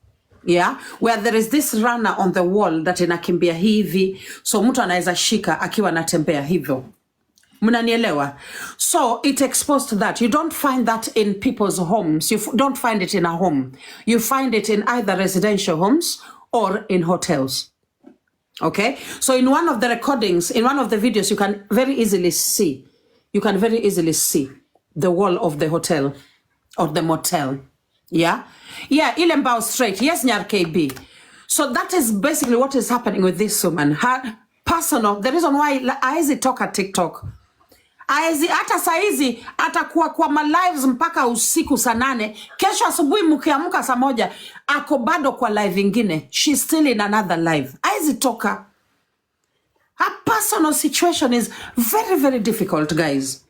Yeah, where there is this runner on the wall that inakimbia hivi, so mtu anaweza shika akiwa anatembea hivyo. Mnanielewa? So it exposed that. You don't find that in people's homes. You don't find it in a home. You find it in either residential homes or in hotels. Okay? So in one of the recordings, in one of the videos, you can very easily see the wall of the hotel or the motel. Yeah? Yeah, ile mbao straight. Yes, Nyar KB. So that is basically what is happening with this woman. Her personal. The reason why haezi toka TikTok. Hata saizi atakuwa kwa ma lives mpaka usiku saa 8. Kesho asubuhi mkiamka saa 1 ako bado kwa live ingine. She's still in another live. Haezi toka. Her personal situation is very, very difficult, guys.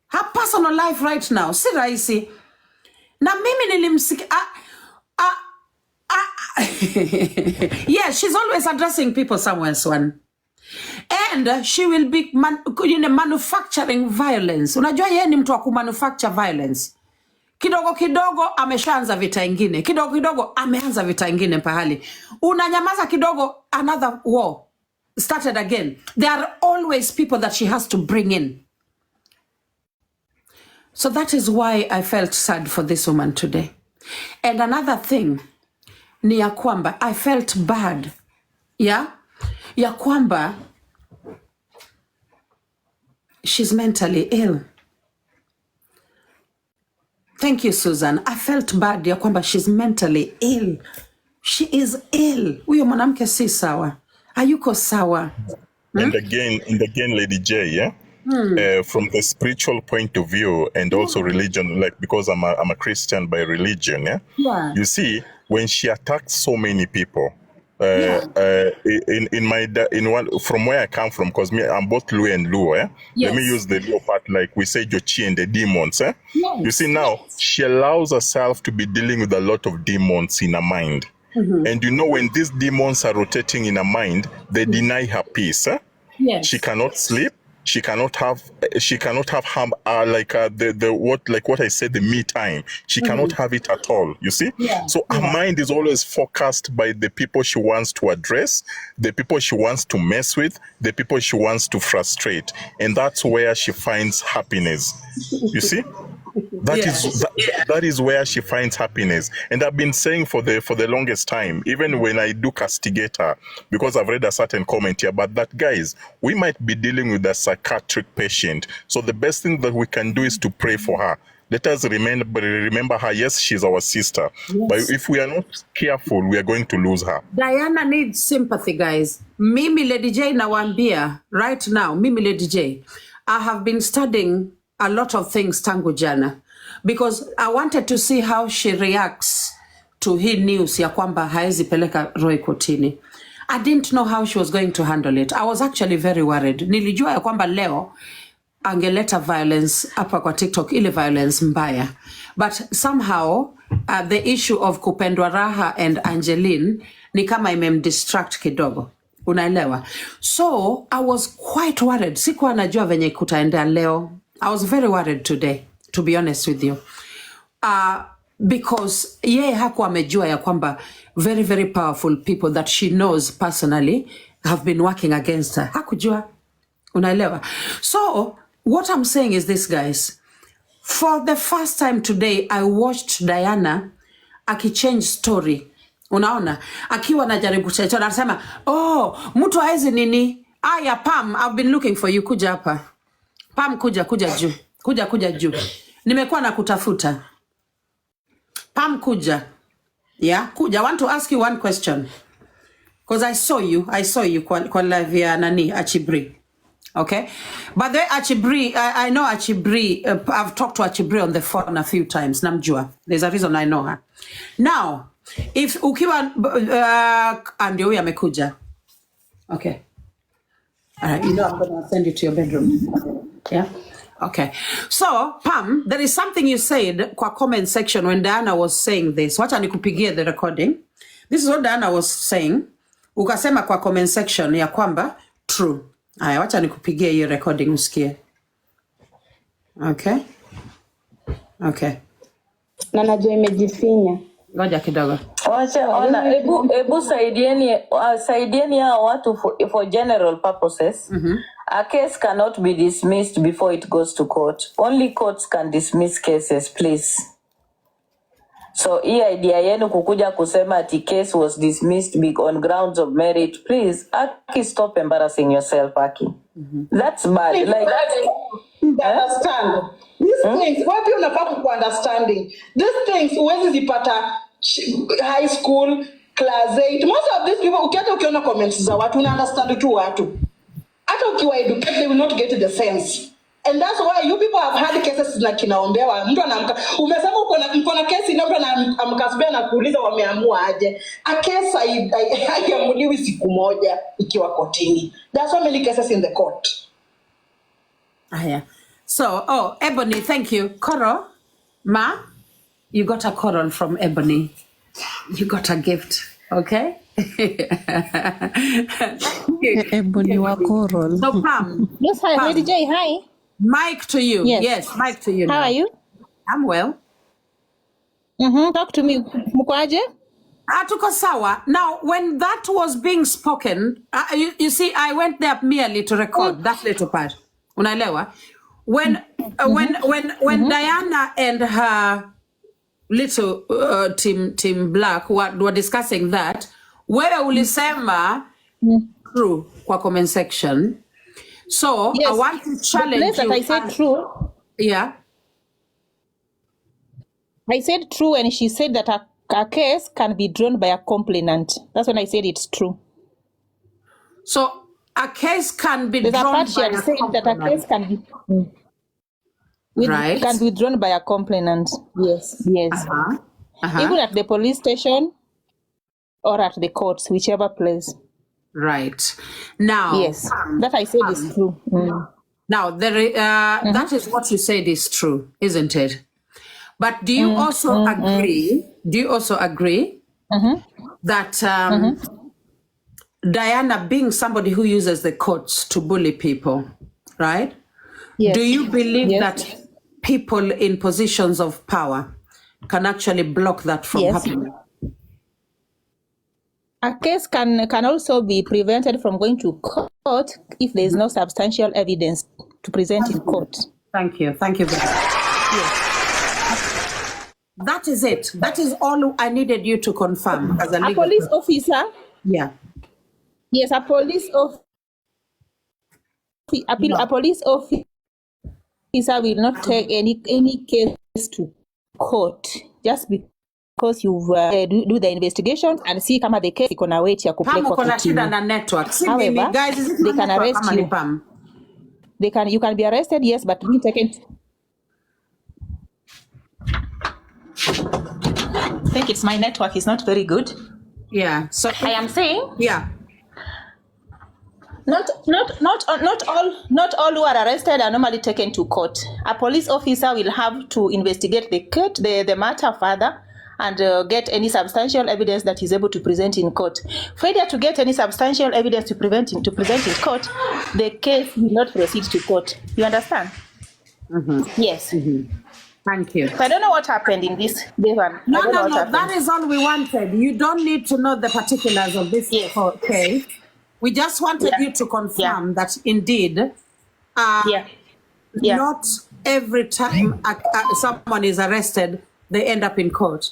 Her personal life right now, si rahisi. Na mimi nilimsikia yeah, she's always addressing people somewhere, Swan. And she will be manufacturing violence. Unajua yeye ni mtu wa kumanufacture violence. Kidogo kidogo ameshaanza vita ingine. Kidogo kidogo ameanza vita ingine pahali. Unanyamaza kidogo, another war started again. There are always people that she has to bring in. So that is why I felt sad for this woman today. And another thing ni ya kwamba I felt bad. Yeah? Ya kwamba she's mentally ill. Thank you, Susan. I felt bad ya kwamba she's mentally ill. She is ill. Huyo mwanamke si sawa. Hayuko sawa. And again, Lady J, yeah? From the spiritual point of view and also religion, like because I'm a Christian by religion, yeah? Yeah. You see, when she attacks so many people, from where I come from, because I'm both Luo and Luo, eh? Yes. Let me use the Luo part, like we say Jochi and the demons, eh? Yes. You see now, she allows herself to be dealing with a lot of demons in her mind. And you know, when these demons are rotating in her mind, they deny her peace. Eh? Yes. She cannot sleep. She cannot have what I said, the me time. She cannot have it at all. You see? Yeah. So her mind is always focused by the people she wants to address, the people she wants to mess with, the people she wants to frustrate, and that's where she finds happiness. You see? That is where she finds happiness. And I've been saying for the longest time, even when I do castigate her, because I've read a certain comment here, but that, guys, we might be dealing with a psychiatric patient. So the best thing that we can do is to pray for her. Let us remember her. Yes, she's our sister. Yes. But if we are not careful, we are going to lose her. Diana needs sympathy, guys. Mimi Lady J nawambia right now, Mimi Lady J, I have been studying a lot of things tangu jana because I wanted to see how she reacts to hii news ya kwamba haezi peleka Roy kotini. I didn't know how she was going to handle it. I was actually very worried. Nilijua ya kwamba leo angeleta violence hapa kwa TikTok, ile violence mbaya. But somehow the issue of kupendwa raha and Angeline ni kama imemdistract kidogo. Unaelewa? So I was quite worried. Sikuwa najua venye kutaendea leo. I was very worried today, to be honest with you. Because yeye hakuwa amejua ya kwamba very, very powerful people that she knows personally have been working against her. Hakujua. Unaelewa? So, what I'm saying is this, guys. For the first time today, I watched Diana akichange story. Unaona? Akiwa najaribu checho. Anasema, oh, mtu haezi nini? Aya, Pam, I've been looking for you. Kuja hapa. Pam, kuja juu. Kuja juu. Nimekuwa na kutafuta. Pam, kuja. Yeah, kuja. I want to ask you one question. Because I saw you kwa live ya nani, Achibri. Okay? But the Achibri, I know Achibri, I've talked to Achibri on the phone a few times. Namjua. There's a reason I know her. Now, if ukiwa, ndio huyu amekuja. Okay. All right, you know I'm going to send you to your bedroom. Yeah? Okay. So, Pam, there is something you said kwa comment section when Diana was saying this. Wacha nikupigie the recording. This is what Diana was saying. Ukasema kwa comment section ya kwamba true. Aya, wacha nikupigie hiyo recording usikie. Okay? Okay. Na najua imejifinya. Ngoja kidogo. Wacha ona, ebu saidieni hao watu for general purposes. A case cannot be dismissed before it goes to court. Only courts can dismiss cases, please. So hii idea yenu kukuja kusema ati case was dismissed on grounds of merit, please, Aki, stop embarrassing yourself, Aki. That's bad. Like understand. These things, what you unafaa ku understanding. These things huwezi zipata high school, class 8. Most of these people, ukiona comments za watu, una understand tu watu. hata ukiwa educated, they will not get the sense. And that's why you people have had cases na kinaombewa. Mtu anaamka, umesema mko na kesi na mtu anamkasbia na kuuliza wameamua aje. A case haiamuliwi siku moja ikiwa kotini. There are so many cases in the court. Yeah. So, Ebony, thank you. Koro, Ma, you got a coral from Ebony. You got a gift, okay? Ebony wa coral. So, Pam. Yes, hi, Pam. Lady J, hi. Mic to you. Yes. Mic to you How now. are you? I'm well. Talk to me. Mkwaje? Tuko sawa. Now, when that was being spoken, you see, I went there merely to record that little part. Unaelewa? When Diana and her little team Black were discussing that, wewe ulisema true kwa comment section. So Yes. I want to challenge The place you. that I said true. Yeah. I said true, and she said that a case can be drawn by a complainant. That's when I said it's true. So a case can be There's a drawn part she by had a said that a complainant. case can be Right. can be drawn by a complainant. Yes. Even at the police station or at the courts, whichever place. Right. Now, Yes, that I said is true. now that is what you said is true, isn't it? But do you also agree? Do you also agree that Diana, being somebody who uses the courts to bully people, right? Yes. Do you believe Yes. that people in positions of power can actually block that from Yes. happening? A case can also be prevented from going to court if there is no substantial evidence to present in court. Thank you. Thank you very much. That is it. That is all I needed you to confirm as a A legal police officer, Yeah. yes, a police officer will not take any case to court just because you do the investigations and see kama the case iko na weight ya Pam kupelekwa uko na shida kotini. na network. Si However, mimi, guys, is it they my can network arrest ama ni you. Pam? You can be arrested, yes, but being taken. I think it's my network is not very good. Yeah. So I am saying yeah. not all who are arrested are normally taken to court. A police officer will have to investigate the matter further and get any substantial evidence that he's able to present in court. Failure to get any substantial evidence to present in court, the case will not proceed to court. You understand? Yes. Thank you. So I don't know what happened in this one. No, I don't know what happened. that is all we wanted. You don't need to know the particulars of this Yes. court case. We just wanted you to confirm that indeed, not every time someone is arrested, they end up in court.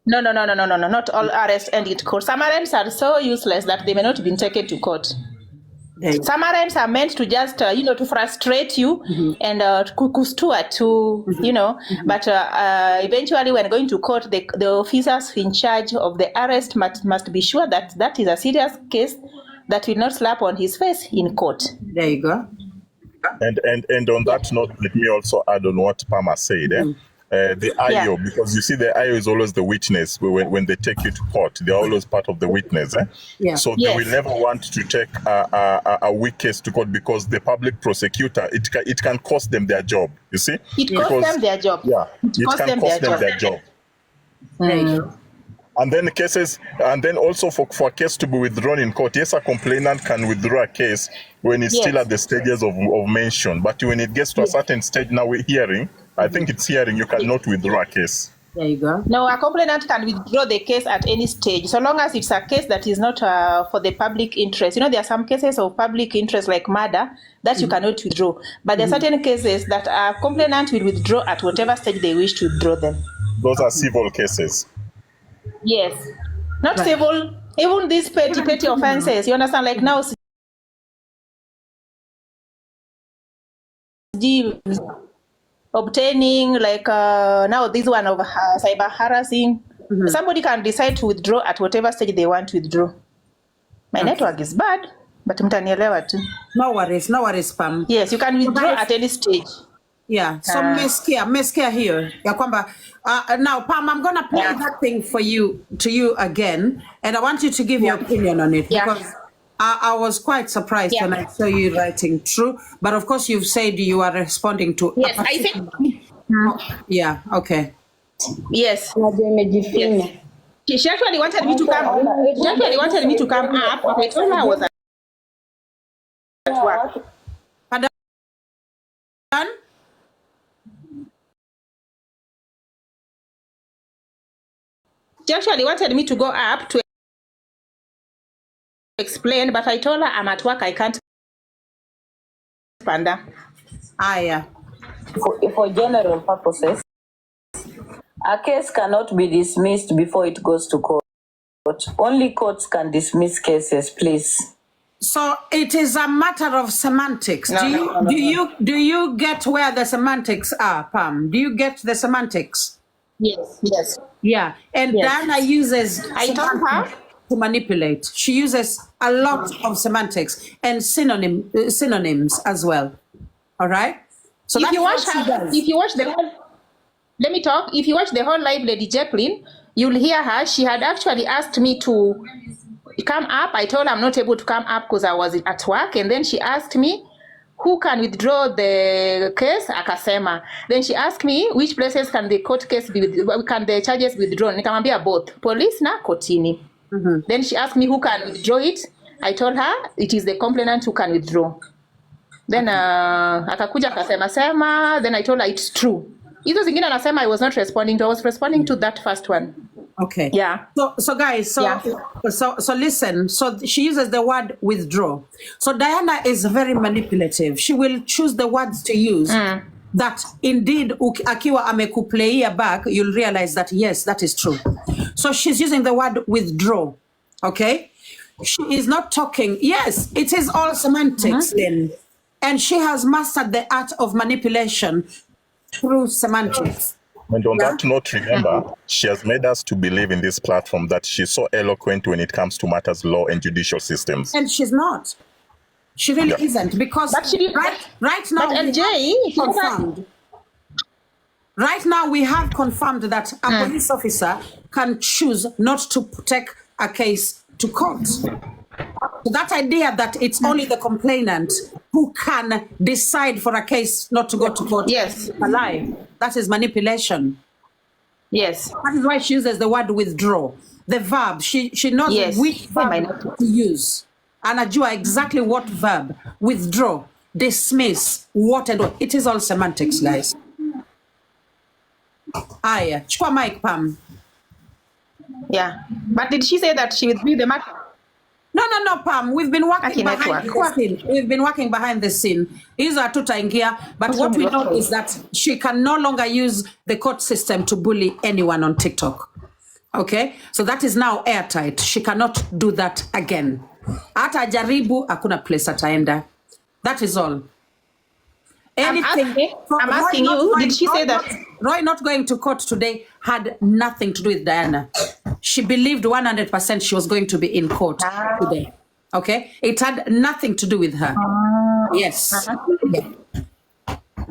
No. Not all arrests end in court. Some arrests are so useless that they may not be taken to court. Some arrests are meant to just, to frustrate you and kustua to, but eventually when going to court, the officers in charge of the arrest must be sure that that is a serious case that will not slap on his face in court. There you go. And on that note, let me also add on what Pama said. The IO, because you see the IO is always the witness. When they take you to court, they're always part of the witness. Yeah. So they will never want to take a weak case to court because the public prosecutor, it can cost them their job, you see? It costs them their job. Yeah, it can cost them their job. There you go. And then also for a case to be withdrawn in court, yes, a complainant can withdraw a case when it's still at the stages of mention. But when it gets to a certain stage, now we're hearing, I think it's hearing, you cannot withdraw a case. There you go. No, a complainant can withdraw the case at any stage, so long as it's a case that is not for the public interest. There are some cases of public interest like murder that you cannot withdraw. But there are certain cases that a complainant will withdraw at whatever stage they wish to withdraw them. Those are civil cases. Yes. Not civil, even these petty offenses. You understand? Like now, obtaining, like now this one of cyber harassing. Somebody can decide to withdraw at whatever stage they want to withdraw. My network is bad. but mtanielewa tu. No worries, Pam. Yes, you can withdraw at any stage. Yeah, so mmesikia hiyo ya kwamba now Pam, I'm gonna play that thing for you again, and I want you to give your opinion on it because I was quite surprised when I saw you writing true, but of course you've said you are responding to. Yes, I think. Yeah. Okay. Yes. Najua imejifinya. She actually wanted me to come. She actually wanted me to come up, but I told her I was at work. Pardon? She actually wanted me to go up to explain, but I told her I'm at work. I can't. Panda. Yeah. For general purposes, a case cannot be dismissed before it goes to court. Only courts can dismiss cases, please. So it is a matter of semantics. Do you get where the semantics are, Pam? Do you get the semantics? Yes. Yeah. And Diana uses I told her to manipulate. She uses a lot of semantics and synonyms as well. All right? So if you watch the whole, let me talk. If you watch the whole live, Lady Jacqueline, you'll hear her. She had actually asked me to come up. I told her I'm not able to come up because I was at work. And then she asked me, who can withdraw the case? Akasema. Then she asked me, which places can the court case be, can the charges be withdrawn? Nikamwambia both, police na kotini. Then she asked me who can withdraw it. I told her it is the complainant who can withdraw. Then akakuja akasema. Then I told her it's true. Hizo zingine anasema I was not responding to. I was responding to that first one. Okay. Yeah. So guys, so listen. So she uses the word withdraw. So Diana is very manipulative. She will choose the words to use that indeed akiwa amekuplayia back, you'll realize that yes, that is true. So she's using the word withdraw. Okay? She is not talking. Yes, it is all semantics then. And she has mastered the art of manipulation through semantics. And on that note, remember, she has made us to believe in this platform that she's so eloquent when it comes to matters law and judicial systems. And she's not. She really isn't, because right now right now we have confirmed that a police officer can choose not to take a case to court. So that idea that it's only the complainant who can decide for a case not to go to court is a lie. That is manipulation. Yes. That is why she uses the word withdraw. The verb, she knows which verb to use. Anajua exactly what verb. Withdraw, dismiss, what and what. It is all semantics, guys. Aya, chukua mic, Pam. Yeah. But did she say that she withdrew the matter? No, Pam. We've been working behind the scene. We've been working behind the scene. Hizo hatutaingia, but what we know is that she can no longer use the court system to bully anyone on TikTok. Okay? So that is now airtight. She cannot do that again. Hata jaribu, hakuna place ataenda. That is all. Anything. I'm asking you, did she say that? Roy not going to court today had nothing to do with Diana. She believed 100% she was going to be in court today. Okay? It had nothing to do with her. Yes.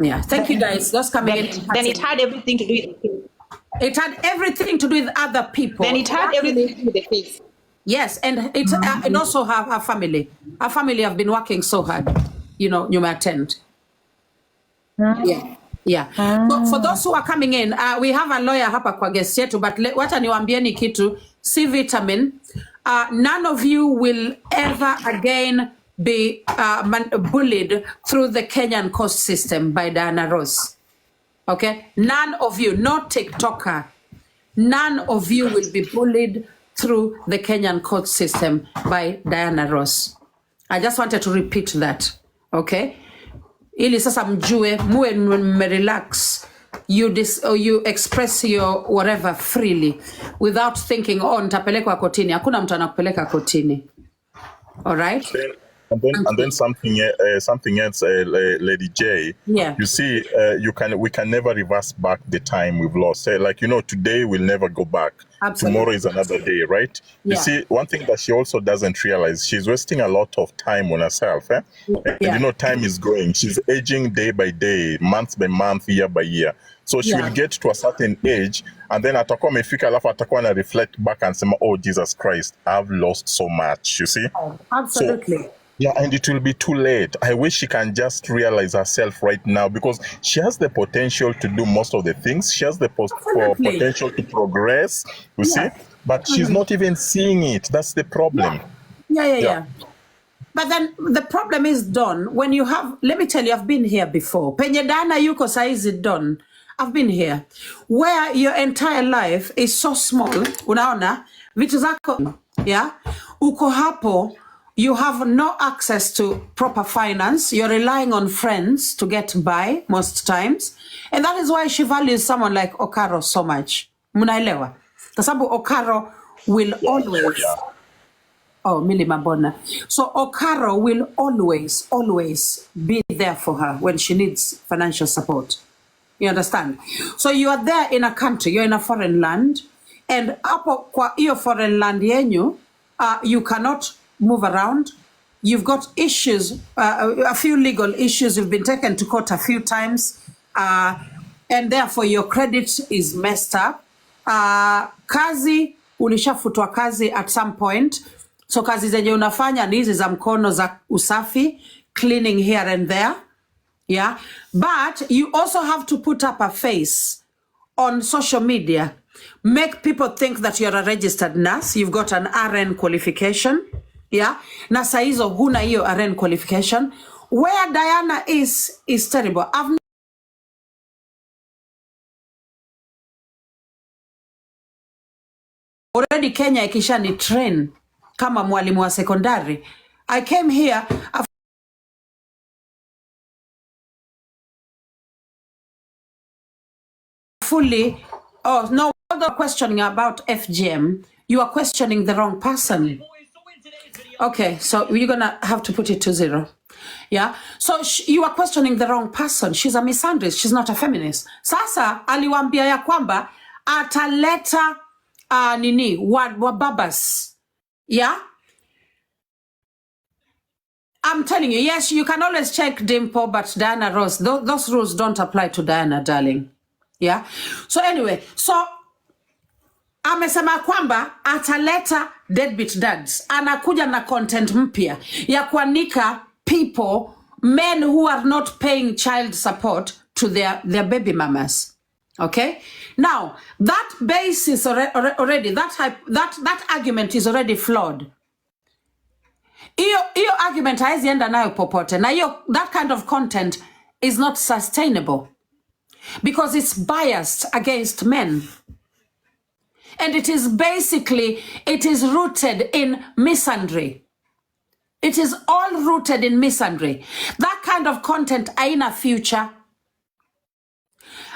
Yeah. Thank you, guys. Those coming in. Then it had everything to do with the case. It had everything to do with other people. Then it had everything to do with the case. Yes, and it and also her family. Her family have been working so hard. You know, you may attend. Yeah. So for those who are coming in, we have a lawyer hapa kwa guest yetu, but wacha niwaambieni kitu, C vitamin. None of you will ever again be bullied through the Kenyan court system by Diana Ross. Okay? None of you, no TikToker, none of you will be bullied through the Kenyan court system by Diana Ross. I just wanted to repeat that. Okay? Ili sasa mjue, muwe relax. You express your whatever freely without thinking, oh, nitapelekwa kotini. Hakuna mtu anakupeleka kotini. All right? And then something else, Lady J. Yeah. You see, we can never reverse back the time we've lost. Like, today we'll never go back. Absolutely. Tomorrow is another day, right? Yeah. You see, one thing that she also doesn't realize, she's wasting a lot of time on herself. And time is going. She's aging day by day, month by month, year by year. So she will get to a certain age, and then atakuwa amefika, alafu atakuwa na reflect back and say, oh, Jesus Christ, I've lost so much, you see? Oh, absolutely. So, yeah, and it will be too late. I wish she can just realize herself right now, because she has the potential to do most of the things. She has the potential to progress, you see? But she's not even seeing it. That's the problem. Yeah. But then the problem is, Don, when you have, let me tell you, I've been here before. Penye Dana yuko saizi, Don, I've been here. Where your entire life is so small, unaona, vitu zako, uko hapo, you have no access to proper finance. You're relying on friends to get by most times. And that is why she values someone like Okaro so much. Munaelewa? Kwa sababu Okaro will always... Oh, Millie Mabona. So Okaro will always be there for her when she needs financial support. You understand? So you are there in a country, you're in a foreign land, and hapo kwa iyo foreign land yenyu, you cannot move around. You've got issues, a few legal issues. You've been taken to court a few times, and therefore your credit is messed up. Kazi, ulishafutwa kazi at some point. So kazi zenye unafanya ni hizi za mkono za usafi, cleaning here and there. Yeah. But you also have to put up a face on social media. Make people think that you're a registered nurse. You've got an RN qualification. Yeah. Na saa hizo huna hiyo RN qualification. Where Diana is terrible. Already Kenya ikisha ni train kama mwalimu wa sekondari. I came here fully. Oh no, the questioning about FGM, you are questioning the wrong person. Okay, so you're gonna have to put it to 0. Yeah, so you are questioning the wrong person. She's a misandrist, she's not a feminist. Sasa aliwaambia ya kwamba ataleta wababas. Yeah, I'm telling you, yes, you can always check Dimple, but Diana Ross, those rules don't apply to Diana, darling. Yeah. So anyway, so amesema kwamba ataleta deadbeat dads. Anakuja na content mpya ya kuanika people, men who are not paying child support to their baby mamas. Okay? Now, that basis already, that argument is already flawed. Iyo argument haizi enda nayo popote. Na that kind of content is not sustainable. Because it's biased against men. And it is rooted in misandry. It is all rooted in misandry. That kind of content aina future.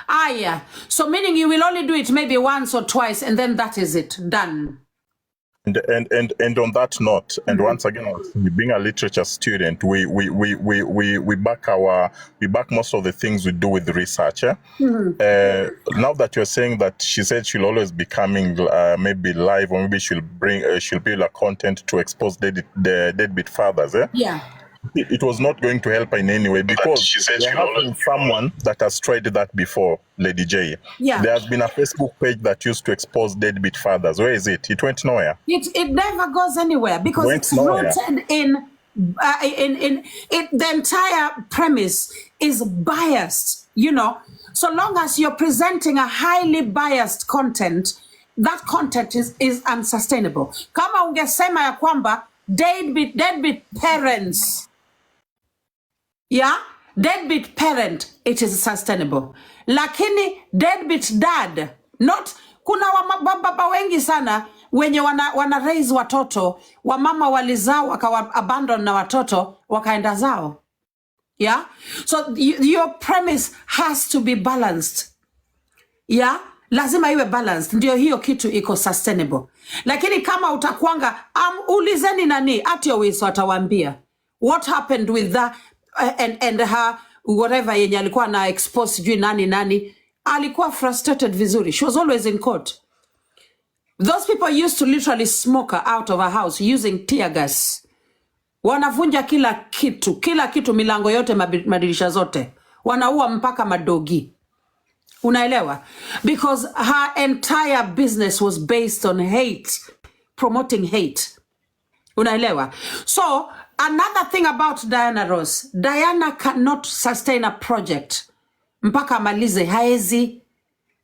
Yeah. So meaning you will only do it maybe once or twice, and then that is it. Done. And on that note, and once again, being a literature student, we back most of the things we do with research. Now that you're saying that she said she'll always be coming maybe live, or maybe she'll build a content to expose the deadbeat fathers. Yeah. It was not going to help her in any way, because she said there has been someone that has tried that before, Lady J. Yeah. There has been a Facebook page that used to expose deadbeat fathers. Where is it? It went nowhere. It never goes anywhere, because it's rooted in the entire premise is biased. So long as you're presenting a highly biased content, that content is unsustainable. Kama ungesema ya kwamba deadbeat parents. Yeah, deadbeat parent, it is sustainable. Lakini deadbeat dad, not, kuna wababa wengi sana wenye wana raise watoto, wamama walizao wakawa abandon na watoto wakaenda zao. Yeah, so your premise has to be balanced. Yeah, lazima iwe balanced, ndio hiyo kitu iko sustainable. Lakini kama utakuanga ulizeni nani, Atiowis watawaambia what happened with that and her whatever yenye alikuwa na expose sijui nani alikuwa frustrated vizuri. She was always in court. Those people used to literally smoke her out of her house using tear gas. Wanavunja kila kitu, milango yote, madirisha zote. Wanaua mpaka madogi. Unaelewa? Because her entire business was based on hate, promoting hate. Unaelewa? So, another thing about Diana Ross, Diana cannot sustain a project. Mpaka malize haezi.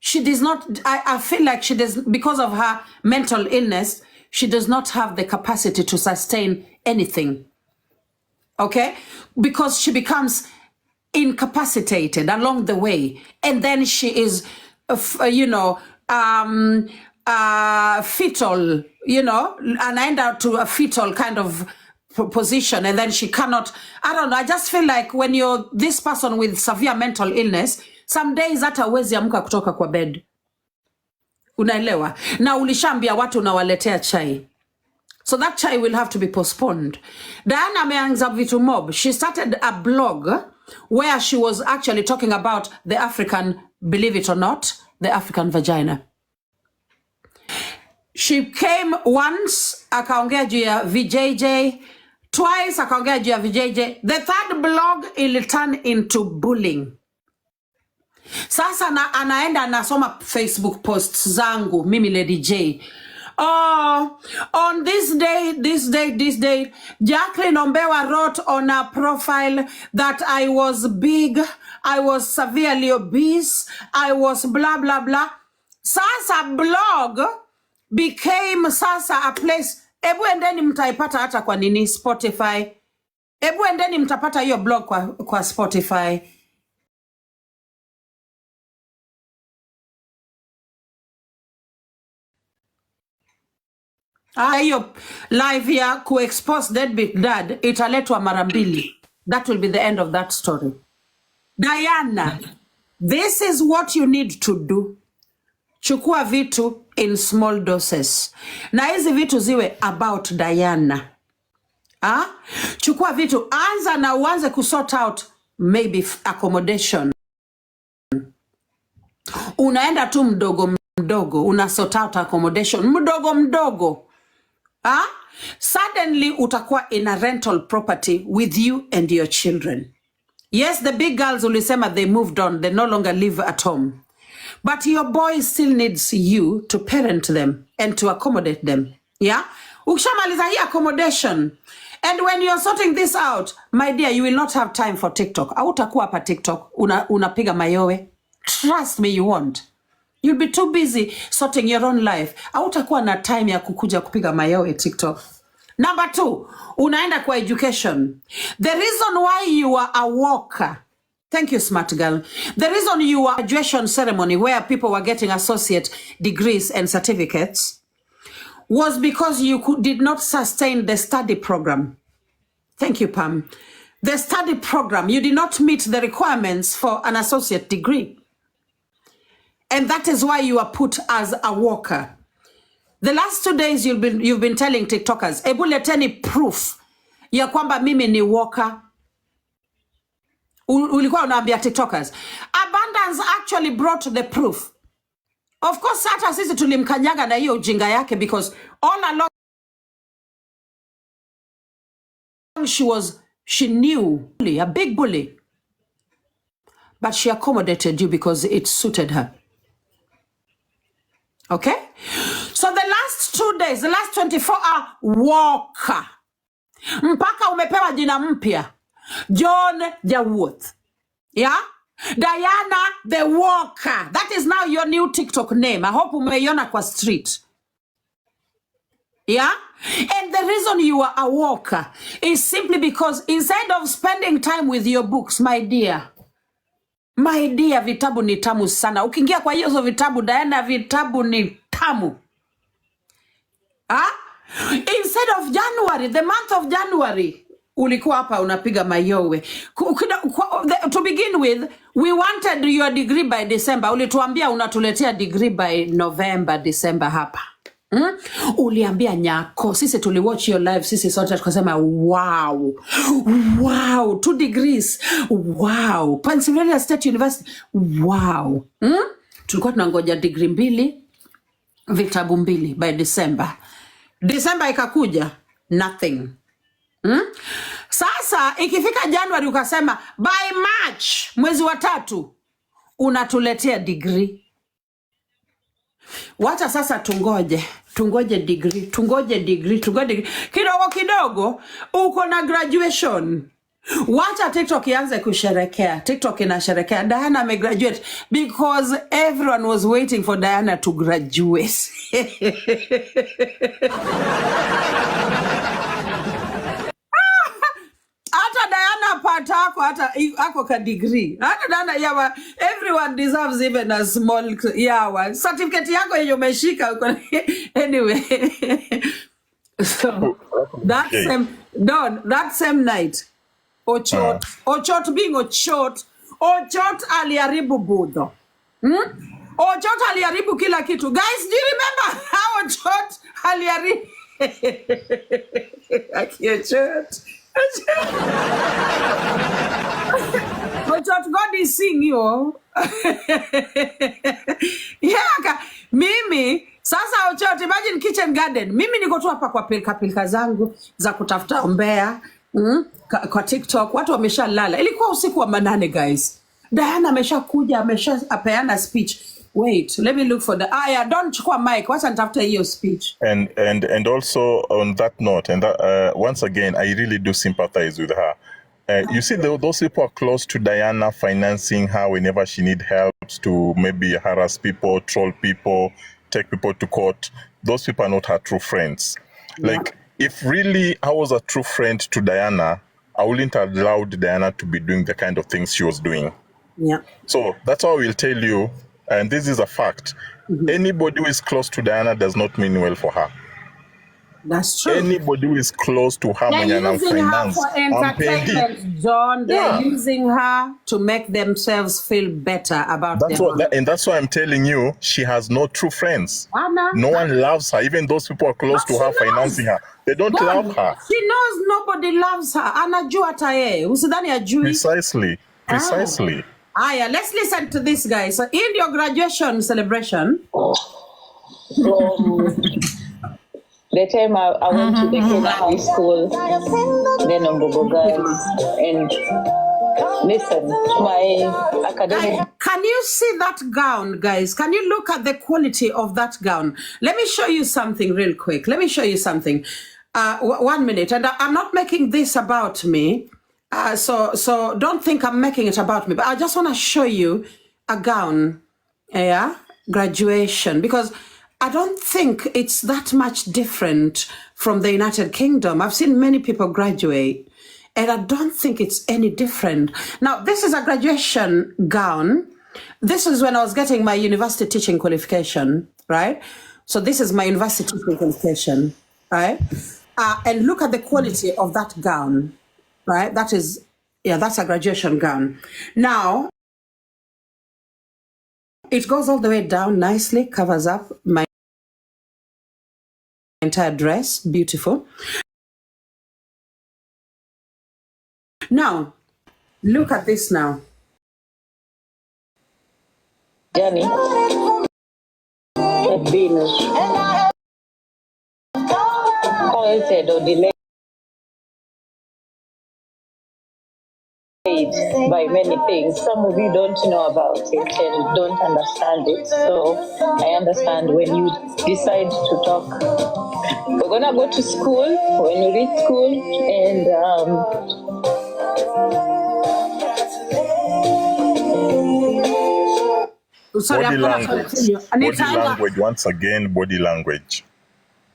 She does not, I feel like she does, because of her mental illness, she does not have the capacity to sustain anything. Okay? Because she becomes incapacitated along the way. And then she is, fetal, anaenda to a fetal kind of position, and then she cannot, I don't know, I just feel like when you're this person with severe mental illness, some days hata huwezi amka kutoka kwa bed. Unaelewa? Na ulishambia watu unawaletea chai. So that chai will have to be postponed. Diana ameanza vitu mob. She started a blog where she was actually talking about the African, believe it or not, the African vagina. She came once, akaongea juu ya VJJ, twice akaongea juu ya VJJ. The third blog will turn into bullying. Sasa anaenda anasoma Facebook posts zangu, mimi Lady J. Oh, on this day, Jacqueline Ombewa wrote on her profile that I was big, I was severely obese, I was blah, blah, blah. Sasa blog became sasa a place. Ebu endeni mtaipata hata kwa nini Spotify. Ebu endeni mtapata hiyo blog kwa Spotify. Hiyo live ya ku-expose deadbeat dad italetwa mara mbili. That will be the end of that story. Diana, this is what you need to do. Chukua vitu in small doses. Na hizi vitu ziwe about Diana. Chukua vitu, anza na uanze kusort out maybe accommodation. Unaenda tu mdogo, una sort out accommodation mdogo. Suddenly utakuwa in a rental property with you and your children. Yes, the big girls ulisema they moved on, they no longer live at home. But your boy still needs you to parent them and to accommodate them. Yeah? Ukishamaliza hii accommodation. And when you're sorting this out, my dear, you will not have time for TikTok. Hautakuwa hapa TikTok, unapiga mayowe. Trust me, you won't. You'll be too busy sorting your own life. Hautakuwa na time ya kukuja kupiga mayowe TikTok. Number 2, unaenda kwa education. The reason why you are a walker, thank you, smart girl. The reason you were graduation ceremony where people were getting associate degrees and certificates was because you did not sustain the study program. Thank you, Pam. The study program, you did not meet the requirements for an associate degree. And that is why you are put as a walker. The last 2 days you've been telling TikTokers, ebu leteni proof ya kwamba mimi ni walker. Ulikuwa unaambia TikTokers. Abundance actually brought the proof. Of course, hata sisi tulimkanyaga na hiyo ujinga yake because all along she knew, a big bully. But she accommodated you because it suited her. Okay? So the last 2 days, the last 24-hour walker. Mpaka umepewa jina mpya. John Jawuoth. Yeah? Diana the Walker. That is now your new TikTok name. I hope umeiona kwa street. Yeah? And the reason you are a walker is simply because instead of spending time with your books, my dear, vitabu ni tamu sana. Ukiingia kwa hizo vitabu, Diana, vitabu ni tamu. Instead of January, the month of January, ulikuwa hapa unapiga mayowe. To begin with, we wanted your degree by December. Ulituambia unatuletea degree by November, December hapa. Uliambia nyako, sisi tuliwatch your live, sisi sote tukasema wow, 2 degrees, wow, Pennsylvania State University, wow. Tulikuwa tunangoja degree 2, vitabu 2 by December ikakuja, nothing. Sasa ikifika January ukasema by March, mwezi wa 3 unatuletea degree. Wacha sasa tungoje degree kidogo uko na graduation. Wacha TikTok ianze kusherekea. TikTok inasherekea Diana amegraduate because everyone was waiting for Diana to graduate. Hata Diana patako hata ako ka degree. Hata Diana yawa, everyone deserves even a small yawa. Certificate yako yenye umeshika uko anyway. So that same night Ochot being Ochot aliharibu budho. Ochot aliharibu kila kitu. Guys, do you remember how Ochot aliharibu? Ochot. Ochot, God is seeing you. Yeah, mimi sasa Ochot, imagine kitchen garden. Mimi niko tu hapa kwa pilika zangu za kutafuta ombea. Kwa TikTok watu wameshalala. Ilikuwa usiku wa manane, guys. Diana ameshakuja, ameshapeana speech. Wait, let me look for the don't chukua mic. Wacha nitafuta hiyo speech. And also on that note, and once again, I really do sympathize with her. You see, those people are close to Diana, financing her whenever she need help to maybe harass people, troll people, take people to court. Those people are not her true friends. Like, if really I was a true friend to Diana, I wouldn't have allowed Diana to be doing the kind of things she was doing. Yeah. So that's why I will tell you, and this is a fact, anybody who is close to Diana does not mean well for her. That's true. Anybody who is close to her, they're using her for entertainment, John. They're using her to make themselves feel better about and that's why I'm telling you, she has no true friends. Anna, no one loves her. Even those people are close to her, financing her. They don't love her. She knows nobody loves her. Anajua taye. Usidhani ajui. Precisely. Aya, let's listen to this, guys. So in your graduation celebration, the time I went to the Kenya high school, then Ombogo girls, and listen, my academic. Can you see that gown, guys? Can you look at the quality of that gown? Let me show you something real quick. 1 minute. And I'm not making this about me. So don't think I'm making it about me. But I just want to show you a gown, graduation, because I don't think it's that much different from the United Kingdom. I've seen many people graduate, and I don't think it's any different. Now, this is a graduation gown. This is when I was getting my university teaching qualification, right? So this is my university teaching qualification, right? And look at the quality of that gown, right? That's a graduation gown. Now, it goes all the way down nicely, covers up my entire dress, beautiful. Now, look at this now. Jenny, had been halted or delayed by many things. Some of you don't know about it and don't understand it. So I understand when you decide to talk. We're gonna go to school when you reach school, and body language, once again, body language.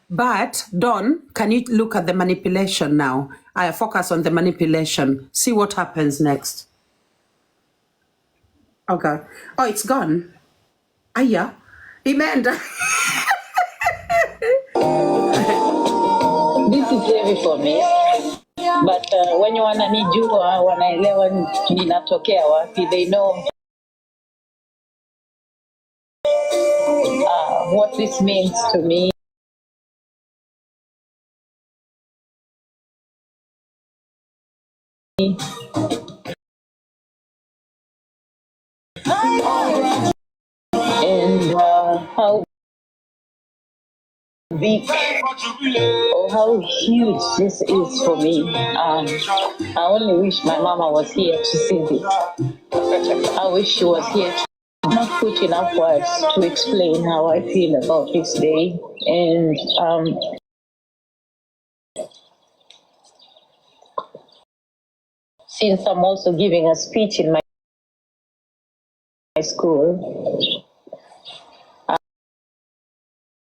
But, Don, can you look at the manipulation now? I focus on the manipulation. See what happens next. Okay. Oh, it's gone. Aya. Imeenda. This is heavy for me. But when you wananijua, wanaelewa ninatokea wapi, they know what this means to me. and how big or how huge this is for me. I only wish my mama was here to see this. I wish she was here to not put enough words to explain how I feel about this day. And since I'm also giving a speech in my school,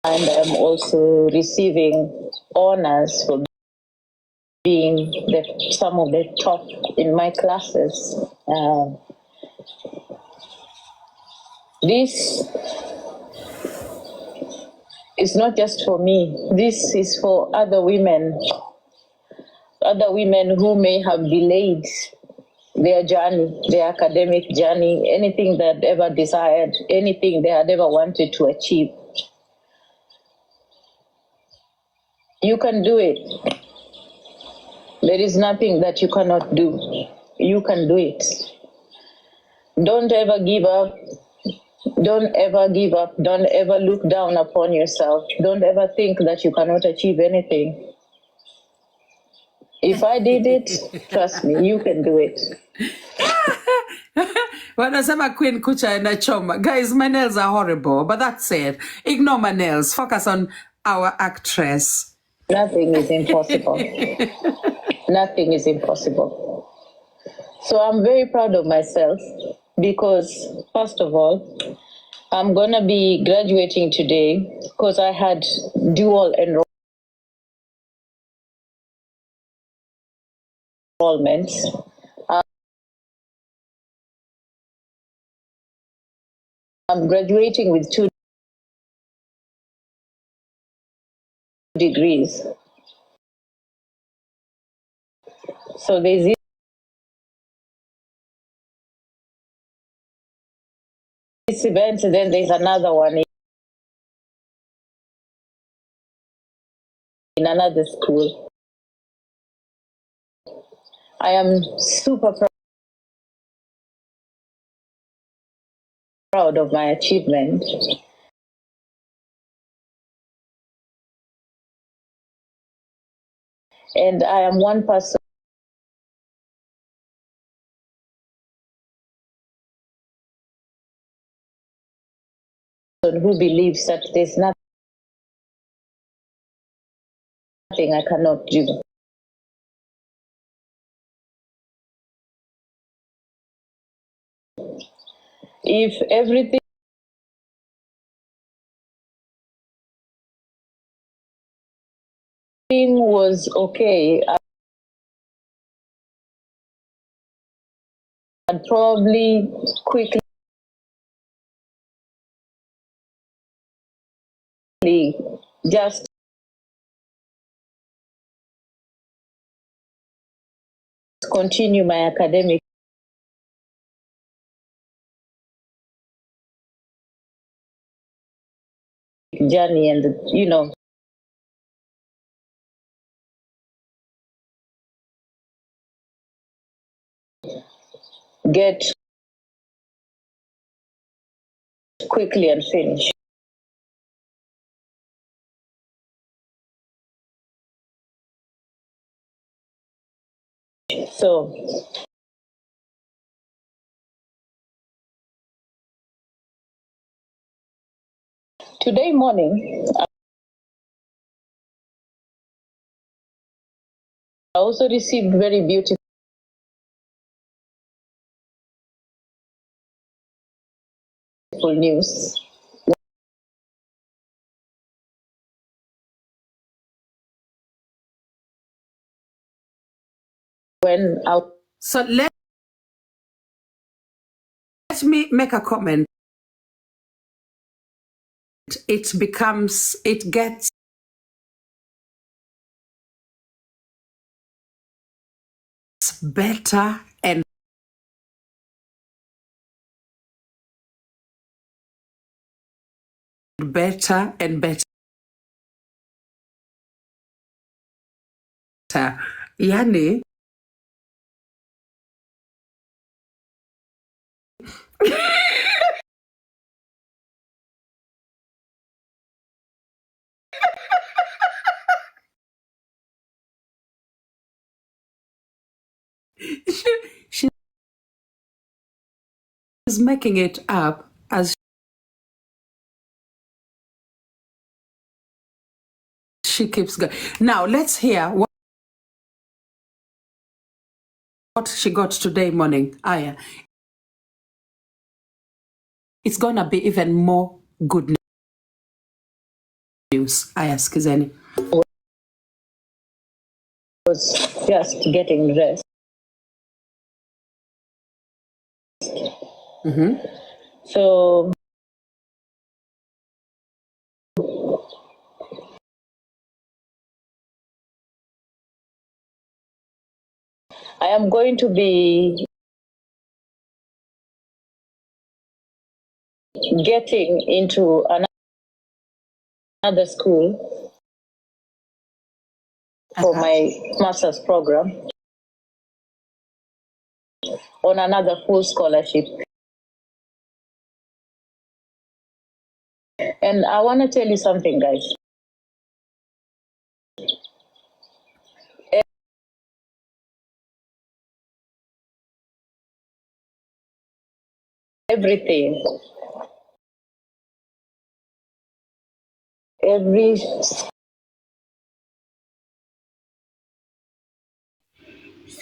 and I'm also receiving honors for being some of the top in my classes. This is not just for me. This is for other women who may have delayed their journey, their academic journey, anything they had ever desired, anything they had ever wanted to achieve. You can do it. There is nothing that you cannot do. You can do it. Don't ever give up. Don't ever give up. Don't ever look down upon yourself. Don't ever think that you cannot achieve anything. If I did it, trust me, you can do it. Wanasema Queen Kucha and Choma. Guys, my nails are horrible, but that's it. Ignore my nails. Focus on our actress. Nothing is impossible. Nothing is impossible. So I'm very proud of myself because, first of all, I'm going to be graduating today because I had dual enrollments. I'm graduating with 2 degrees. So there's this event, and then there's another one in another school. I am super proud of my achievement. And I am one person who believes that there's nothing I cannot do. If everything was okay, I'd probably quickly just continue my academic journey and, get quickly and finish. So today morning, I also received very beautiful news. So let me make a comment. It gets better and better and better. Yani, She's making it up as she keeps going. Now let's hear what she got today morning. Aya. It's gonna be even more good news. Aya, skizeni. Was just getting rest. So I am going to be getting into another school for my master's program on another full scholarship. And I want to tell you something, guys. Everything, every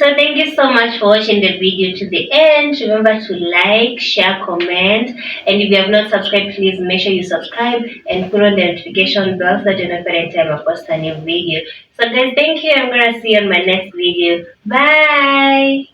So thank you so much for watching the video to the end. Remember to like, share, comment, and if you have not subscribed, please make sure you subscribe and put on the notification bell so that you know every time I post a new video. So guys, thank you. I'm gonna see you on my next video. Bye.